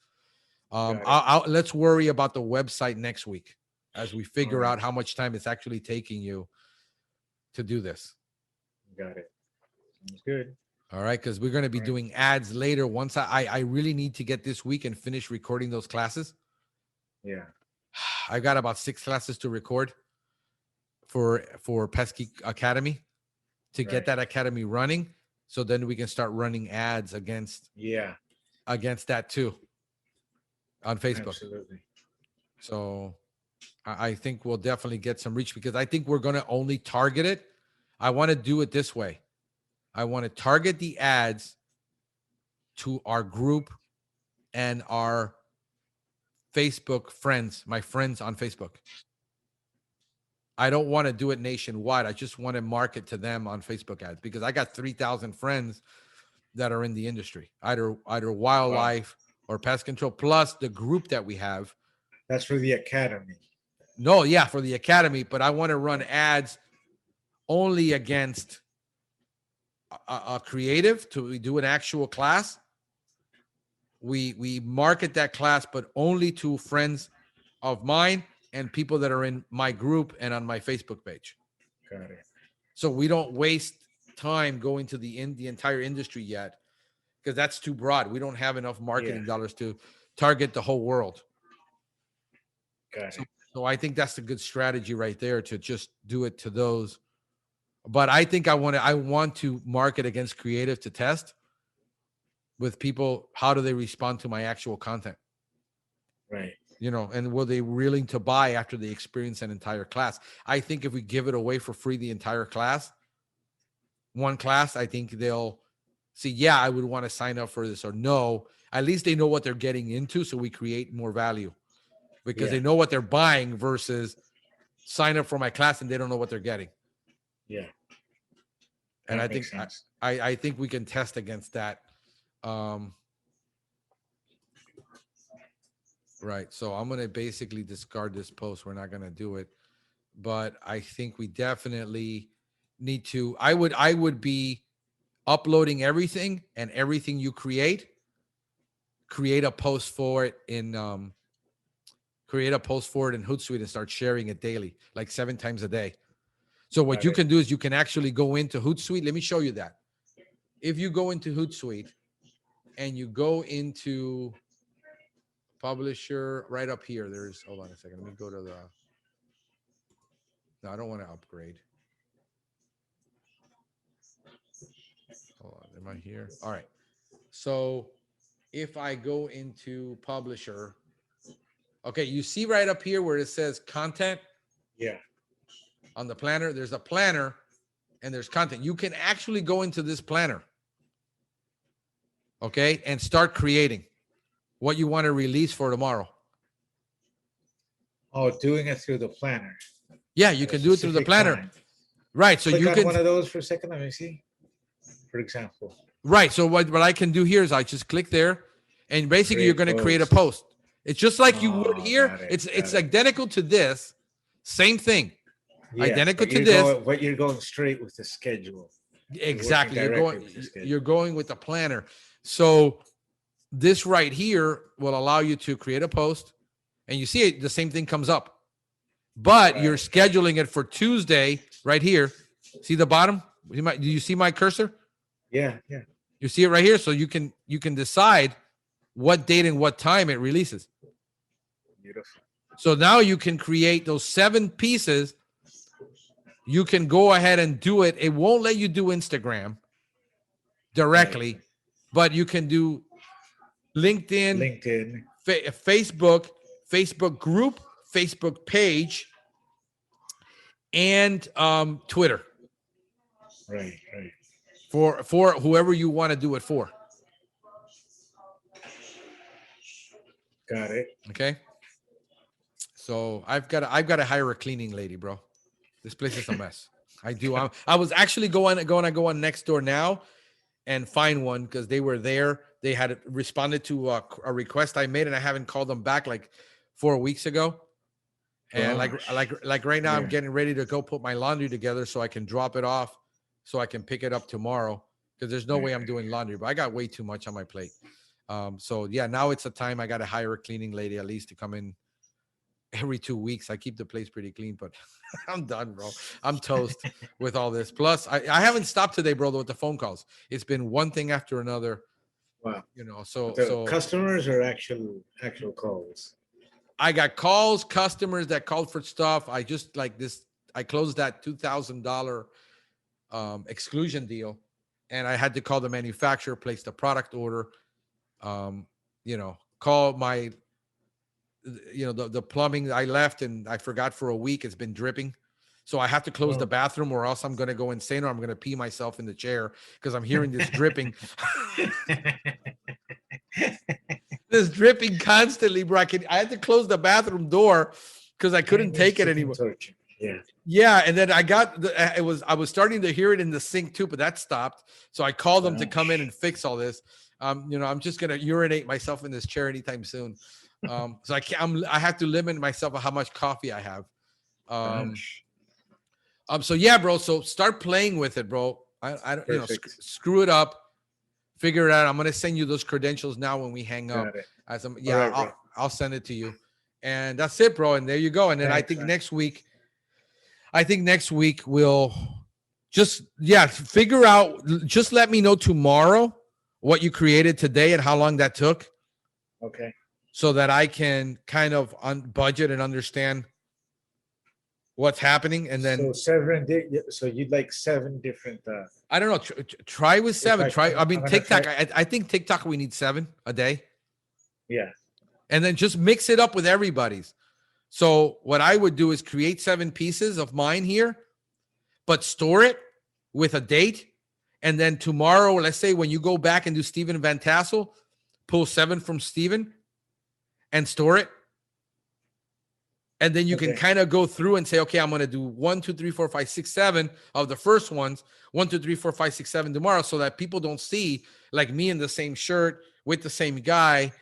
[SPEAKER 3] Let's worry about the website next week as we figure out how much time it's actually taking you to do this.
[SPEAKER 2] Got it. Sounds good.
[SPEAKER 3] All right, because we're going to be doing ads later. Once I really need to get this week and finish recording those classes.
[SPEAKER 2] Yeah.
[SPEAKER 3] I got about 6 classes to record for Pestgeek Academy to get that academy running. So then we can start running ads against against that too on Facebook.
[SPEAKER 2] Absolutely.
[SPEAKER 3] So I think we'll definitely get some reach because I think we're going to only target it. I want to do it this way. I want to target the ads to our group and our Facebook friends, my friends on Facebook. I don't want to do it nationwide. I just want to market to them on Facebook ads because I got 3,000 friends that are in the industry, either wildlife or pest control, plus the group that we have.
[SPEAKER 2] That's for the academy.
[SPEAKER 3] No, yeah, for the academy, but I want to run ads only against a creative to do an actual class. We market that class, but only to friends of mine and people that are in my group and on my Facebook page.
[SPEAKER 2] Got it.
[SPEAKER 3] So we don't waste time going to the entire industry yet because that's too broad. We don't have enough marketing dollars to target the whole world.
[SPEAKER 2] Got it.
[SPEAKER 3] So I think that's a good strategy right there to just do it to those. But I think I want to market against creative to test with people. How do they respond to my actual content?
[SPEAKER 2] Right.
[SPEAKER 3] You know, and will they willing to buy after they experience an entire class? I think if we give it away for free, the entire class, one class, I think they'll see, yeah, I would want to sign up for this, or no, at least they know what they're getting into. So we create more value because they know what they're buying versus sign up for my class and they don't know what they're getting.
[SPEAKER 2] Yeah.
[SPEAKER 3] And
[SPEAKER 2] That
[SPEAKER 3] I think
[SPEAKER 2] makes sense.
[SPEAKER 3] I think we can test against that. Right. So I'm going to basically discard this post. We're not going to do it, but I think we definitely need to, I would be uploading everything, and everything you create a post for it in, Hootsuite and start sharing it daily, like 7 times a day. So what you can do is you can actually go into Hootsuite. Let me show you that. If you go into Hootsuite and you go into publisher right up here, there's, hold on a second. Let me go to the, no, I don't want to upgrade. Hold on. Am I here? All right. So if I go into publisher, okay, you see right up here where it says content?
[SPEAKER 2] Yeah.
[SPEAKER 3] On the planner, there's a planner and there's content. You can actually go into this planner, okay, and start creating what you want to release for tomorrow.
[SPEAKER 2] Oh, doing it through the planner.
[SPEAKER 3] Yeah, you can do it through the planner.
[SPEAKER 2] Time.
[SPEAKER 3] Right. So
[SPEAKER 2] Click
[SPEAKER 3] you
[SPEAKER 2] on
[SPEAKER 3] can
[SPEAKER 2] one of those for a second. Let me see. For example.
[SPEAKER 3] Right. So what I can do here is I just click there, and basically you're going to create a
[SPEAKER 2] post.
[SPEAKER 3] post. It's just like you would here.
[SPEAKER 2] Got it,
[SPEAKER 3] It's identical to this. Same thing.
[SPEAKER 2] Yeah,
[SPEAKER 3] Identical
[SPEAKER 2] but
[SPEAKER 3] to this.
[SPEAKER 2] But you're going straight with the schedule.
[SPEAKER 3] Exactly. You're
[SPEAKER 2] You're
[SPEAKER 3] going with the planner. So this right here will allow you to create a post, and you see it, the same thing comes up, but you're scheduling it for Tuesday right here. See the bottom? Do you see my cursor?
[SPEAKER 2] Yeah, yeah.
[SPEAKER 3] You see it right here. So you can decide what date and what time it releases.
[SPEAKER 2] Beautiful.
[SPEAKER 3] So now you can create those 7 pieces. You can go ahead and do it. It won't let you do Instagram directly, but you can do LinkedIn, Facebook group, Facebook page, and Twitter.
[SPEAKER 2] Right.
[SPEAKER 3] For whoever you want to do it for.
[SPEAKER 2] Got it.
[SPEAKER 3] Okay. So I've got to hire a cleaning lady, bro. This place is a mess. I do. I was actually going to go on Nextdoor now and find one because they were there. They had responded to a request I made, and I haven't called them back like 4 weeks ago. And like right now, I'm getting ready to go put my laundry together so I can drop it off, so I can pick it up tomorrow. Because there's no way I'm doing laundry, but I got way too much on my plate. So yeah, now it's a time I got to hire a cleaning lady at least to come in every 2 weeks. I keep the place pretty clean, but I'm done, bro. I'm toast with all this. Plus, I haven't stopped today, bro, with the phone calls. It's been one thing after another.
[SPEAKER 2] Wow.
[SPEAKER 3] You know, so
[SPEAKER 2] customers or actual calls?
[SPEAKER 3] I got calls, customers that called for stuff. I just like this. I closed that $2,000 exclusion deal, and I had to call the manufacturer, place the product order. call my, the plumbing I left and I forgot for a week. It's been dripping. So I have to close the bathroom or else I'm going to go insane or I'm going to pee myself in the chair because I'm hearing this dripping. This dripping constantly, bro. I had to close the bathroom door because I couldn't take it anymore. Yeah, and then I was starting to hear it in the sink too, but that stopped. So I called them to come in and fix all this. I'm just gonna urinate myself in this chair anytime soon. So I have to limit myself on how much coffee I have. So yeah, bro. So start playing with it, bro. I don't, screw it up. Figure it out. I'm gonna send you those credentials now when we hang up. I'll send it to you, and that's it, bro. And there you go. And then I think next week we'll just figure out. Just let me know tomorrow what you created today and how long that took.
[SPEAKER 2] Okay.
[SPEAKER 3] So that I can kind of budget and understand what's happening, and then
[SPEAKER 2] so you'd like 7 different
[SPEAKER 3] I don't know, try with 7. TikTok, I think TikTok we need 7 a day, and then just mix it up with everybody's. So what I would do is create 7 pieces of mine here, but store it with a date, and then tomorrow, let's say when you go back and do Steven Van Tassel, pull 7 from Steven and store it. And then you can kind of go through and say, okay, I'm going to do 1, 2, 3, 4, 5, 6, 7 of the first ones, 1, 2, 3, 4, 5, 6, 7 tomorrow, so that people don't see like me in the same shirt with the same guy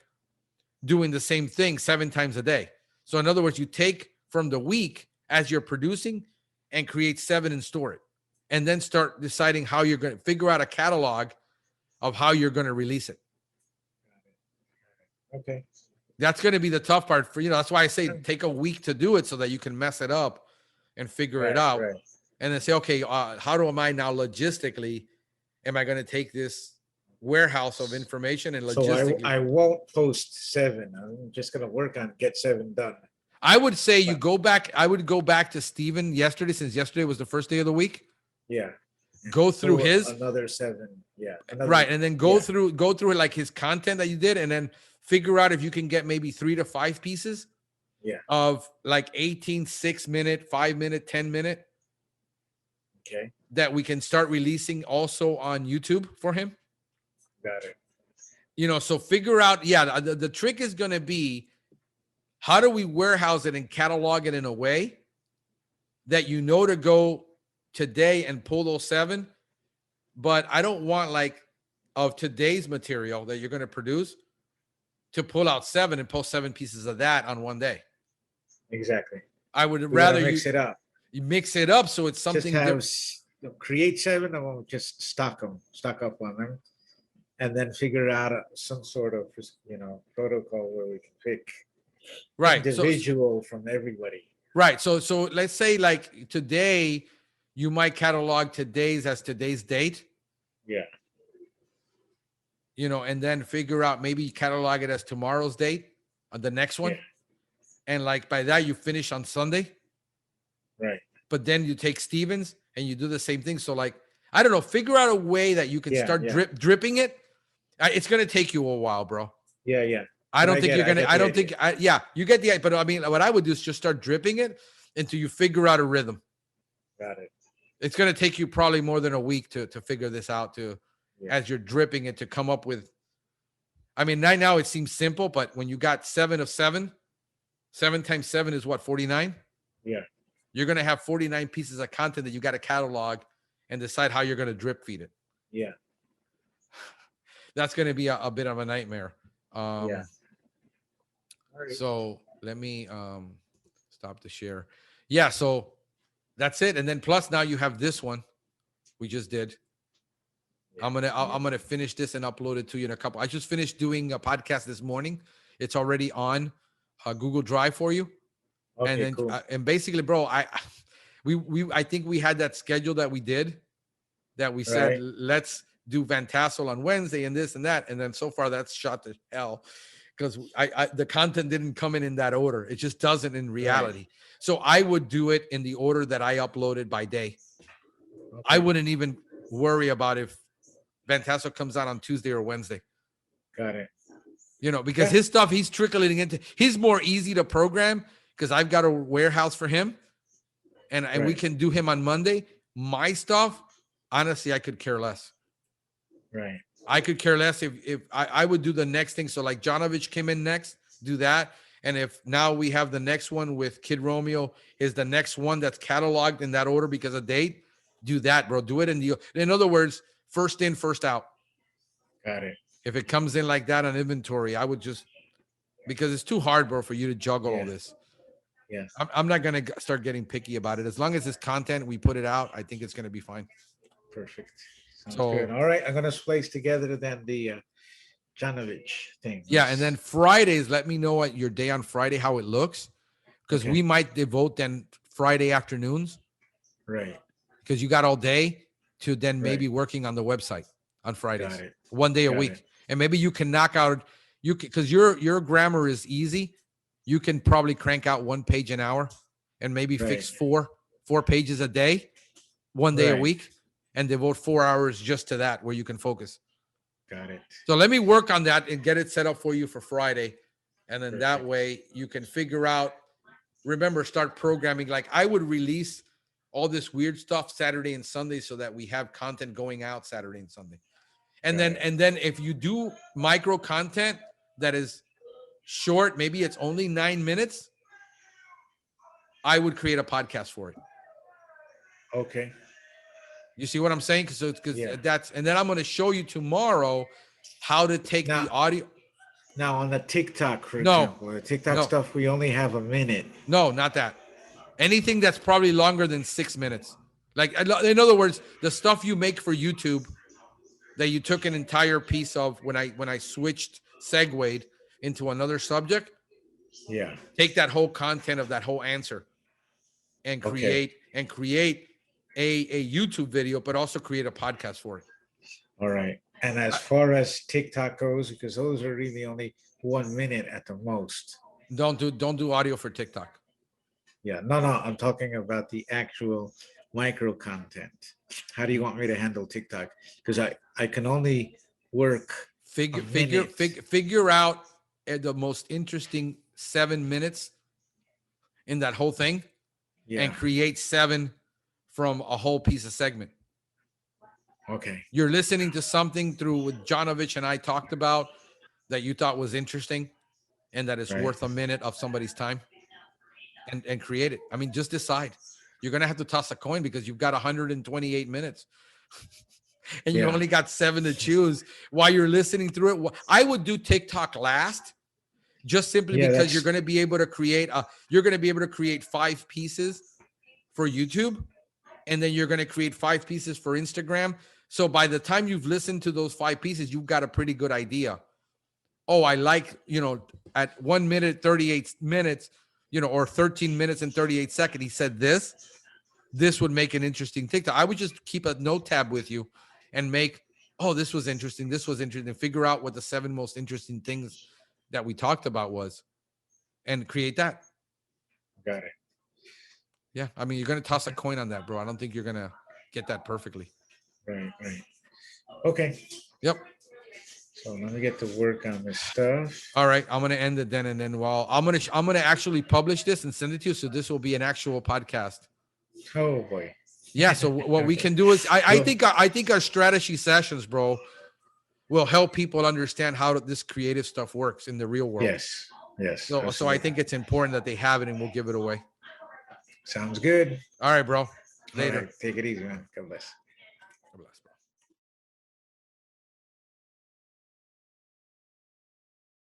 [SPEAKER 3] doing the same thing 7 times a day. So in other words, you take from the week as you're producing and create 7 and store it. And then start deciding how you're going to figure out a catalog of how you're going to release it.
[SPEAKER 2] Okay.
[SPEAKER 3] That's going to be the tough part for, that's why I say take a week to do it so that you can mess it up and figure it out. Right. And then say, okay, how do I now logistically, am I going to take this warehouse of information and logistically?
[SPEAKER 2] So I won't post 7. I'm just going to work on get 7 done.
[SPEAKER 3] I would say you go back. I would go back to Steven yesterday, since yesterday was the first day of the week.
[SPEAKER 2] Yeah.
[SPEAKER 3] Go through his
[SPEAKER 2] another 7. Yeah.
[SPEAKER 3] Right. And then go through like his content that you did, and then figure out if you can get maybe 3 to 5 pieces of like 18, 6-minute, 5-minute, 10-minute.
[SPEAKER 2] Okay.
[SPEAKER 3] That we can start releasing also on YouTube for him.
[SPEAKER 2] Got it.
[SPEAKER 3] So figure out, the trick is going to be, how do we warehouse it and catalog it in a way that to go today and pull those 7, but I don't want like of today's material that you're going to produce to pull out 7 and post 7 pieces of that on one day.
[SPEAKER 2] Exactly.
[SPEAKER 3] I would rather
[SPEAKER 2] mix it up.
[SPEAKER 3] You mix it up so it's something
[SPEAKER 2] create 7 and we'll just stock up on them, and then figure out some sort of protocol where we can pick individual from everybody.
[SPEAKER 3] Right. So let's say like today you might catalog today's date.
[SPEAKER 2] Yeah.
[SPEAKER 3] And then figure out, maybe catalog it as tomorrow's date on the next one. Yeah. And like by that, you finish on Sunday.
[SPEAKER 2] Right.
[SPEAKER 3] But then you take Stevens and you do the same thing. So like, I don't know, figure out a way that you can start dripping it. It's going to take you a while, bro.
[SPEAKER 2] Yeah. Yeah.
[SPEAKER 3] I don't think you get the, but I mean, what I would do is just start dripping it until you figure out a rhythm.
[SPEAKER 2] Got it.
[SPEAKER 3] It's going to take you probably more than a week to figure this out too. Yeah. As you're dripping it, to come up with, I mean, right now it seems simple, but when you got 7 of 7, 7 times 7 is what, 49?
[SPEAKER 2] Yeah.
[SPEAKER 3] You're going to have 49 pieces of content that you got to catalog and decide how you're going to drip feed it.
[SPEAKER 2] Yeah.
[SPEAKER 3] That's going to be a bit of a nightmare.
[SPEAKER 2] Yeah.
[SPEAKER 3] Right. So let me stop the share. Yeah. So that's it. And then plus now you have this one we just did. I'm gonna finish this and upload it to you in a couple. I just finished doing a podcast this morning. It's already on Google Drive for you.
[SPEAKER 2] Okay,
[SPEAKER 3] and then
[SPEAKER 2] cool.
[SPEAKER 3] And basically, bro, I think we had that schedule that we did, that we said let's do Van Tassel on Wednesday and this and that, and then so far that's shot to hell because the content didn't come in that order. It just doesn't in reality. Right. So I would do it in the order that I uploaded by day. Okay. I wouldn't even worry about if Van Tassel comes out on Tuesday or Wednesday.
[SPEAKER 2] Got it.
[SPEAKER 3] because his stuff, he's trickling into, he's more easy to program because I've got a warehouse for him and we can do him on Monday. My stuff, honestly, I could care less.
[SPEAKER 2] Right.
[SPEAKER 3] I could care less if I would do the next thing. So like Jonovich came in next, do that. And if now we have the next one with Kid Romeo is the next one that's cataloged in that order because of date, do that, bro. Do it in other words, first in, first out.
[SPEAKER 2] Got it.
[SPEAKER 3] If it comes in like that on inventory, I would just, because it's too hard, bro, for you to juggle all this.
[SPEAKER 2] Yeah.
[SPEAKER 3] I'm not going to start getting picky about it. As long as it's content, we put it out, I think it's going to be fine.
[SPEAKER 2] Perfect. Sounds
[SPEAKER 3] So
[SPEAKER 2] good. All right. I'm going to splice together then the Janovich thing.
[SPEAKER 3] Yeah. And then Fridays, let me know what your day on Friday, how it looks. Because we might devote then Friday afternoons.
[SPEAKER 2] Right.
[SPEAKER 3] Because you got all day to then maybe working on the website on Fridays.
[SPEAKER 2] Got it.
[SPEAKER 3] 1 day a week. And maybe you can knock out, because your grammar is easy. You can probably crank out 1 page an hour and maybe fix four pages a day, 1 day a week, and devote 4 hours just to that where you can focus.
[SPEAKER 2] Got it.
[SPEAKER 3] So let me work on that and get it set up for you for Friday. And then that way you can figure out, remember, start programming. Like I would release all this weird stuff Saturday and Sunday so that we have content going out Saturday and Sunday. And then if you do micro content that is short, maybe it's only 9 minutes, I would create a podcast for it.
[SPEAKER 2] Okay.
[SPEAKER 3] You see what I'm saying? That's, and then I'm going to show you tomorrow how to take the audio.
[SPEAKER 2] Now on the TikTok, for example, the TikTok stuff, we only have a minute.
[SPEAKER 3] No, not that. Anything that's probably longer than 6 minutes. Like, in other words, the stuff you make for YouTube that you took an entire piece of when I segued into another subject.
[SPEAKER 2] Yeah.
[SPEAKER 3] Take that whole content of that whole answer and create a YouTube video, but also create a podcast for it.
[SPEAKER 2] All right. And as far as TikTok goes, because those are really only 1 minute at the most.
[SPEAKER 3] Don't do audio for TikTok.
[SPEAKER 2] Yeah. No, I'm talking about the actual micro content. How do you want me to handle TikTok? Because I can only work
[SPEAKER 3] figure out the most interesting 7 minutes in that whole thing and create 7 from a whole piece of segment.
[SPEAKER 2] Okay.
[SPEAKER 3] You're listening to something through what Jonovich and I talked about that you thought was interesting and that is worth a minute of somebody's time and create it. I mean, just decide. You're going to have to toss a coin because you've got 128 minutes and you only got 7 to choose while you're listening through it. I would do TikTok last just simply because you're going to be able to create 5 pieces for YouTube. And then you're going to create 5 pieces for Instagram. So by the time you've listened to those 5 pieces, you've got a pretty good idea. Oh, I like, at 1 minute, 38 minutes, or 13 minutes and 38 seconds, he said this would make an interesting TikTok. I would just keep a note tab with you and make, this was interesting. This was interesting. Figure out what the 7 most interesting things that we talked about was and create that.
[SPEAKER 2] Got it.
[SPEAKER 3] Yeah. I mean, you're going to toss a coin on that, bro. I don't think you're going to get that perfectly.
[SPEAKER 2] Right. Okay.
[SPEAKER 3] Yep.
[SPEAKER 2] So let me get to work on this stuff.
[SPEAKER 3] All right. I'm going to end it then. And then I'm going to actually publish this and send it to you. So this will be an actual podcast.
[SPEAKER 2] Oh boy.
[SPEAKER 3] Yeah. So what we can do is I think our strategy sessions, bro, will help people understand how this creative stuff works in the real world.
[SPEAKER 2] Yes.
[SPEAKER 3] So I think it's important that they have it and we'll give it away.
[SPEAKER 2] Sounds good.
[SPEAKER 3] All right, bro. Later.
[SPEAKER 2] All right, take it easy, man. God bless.
[SPEAKER 3] God bless.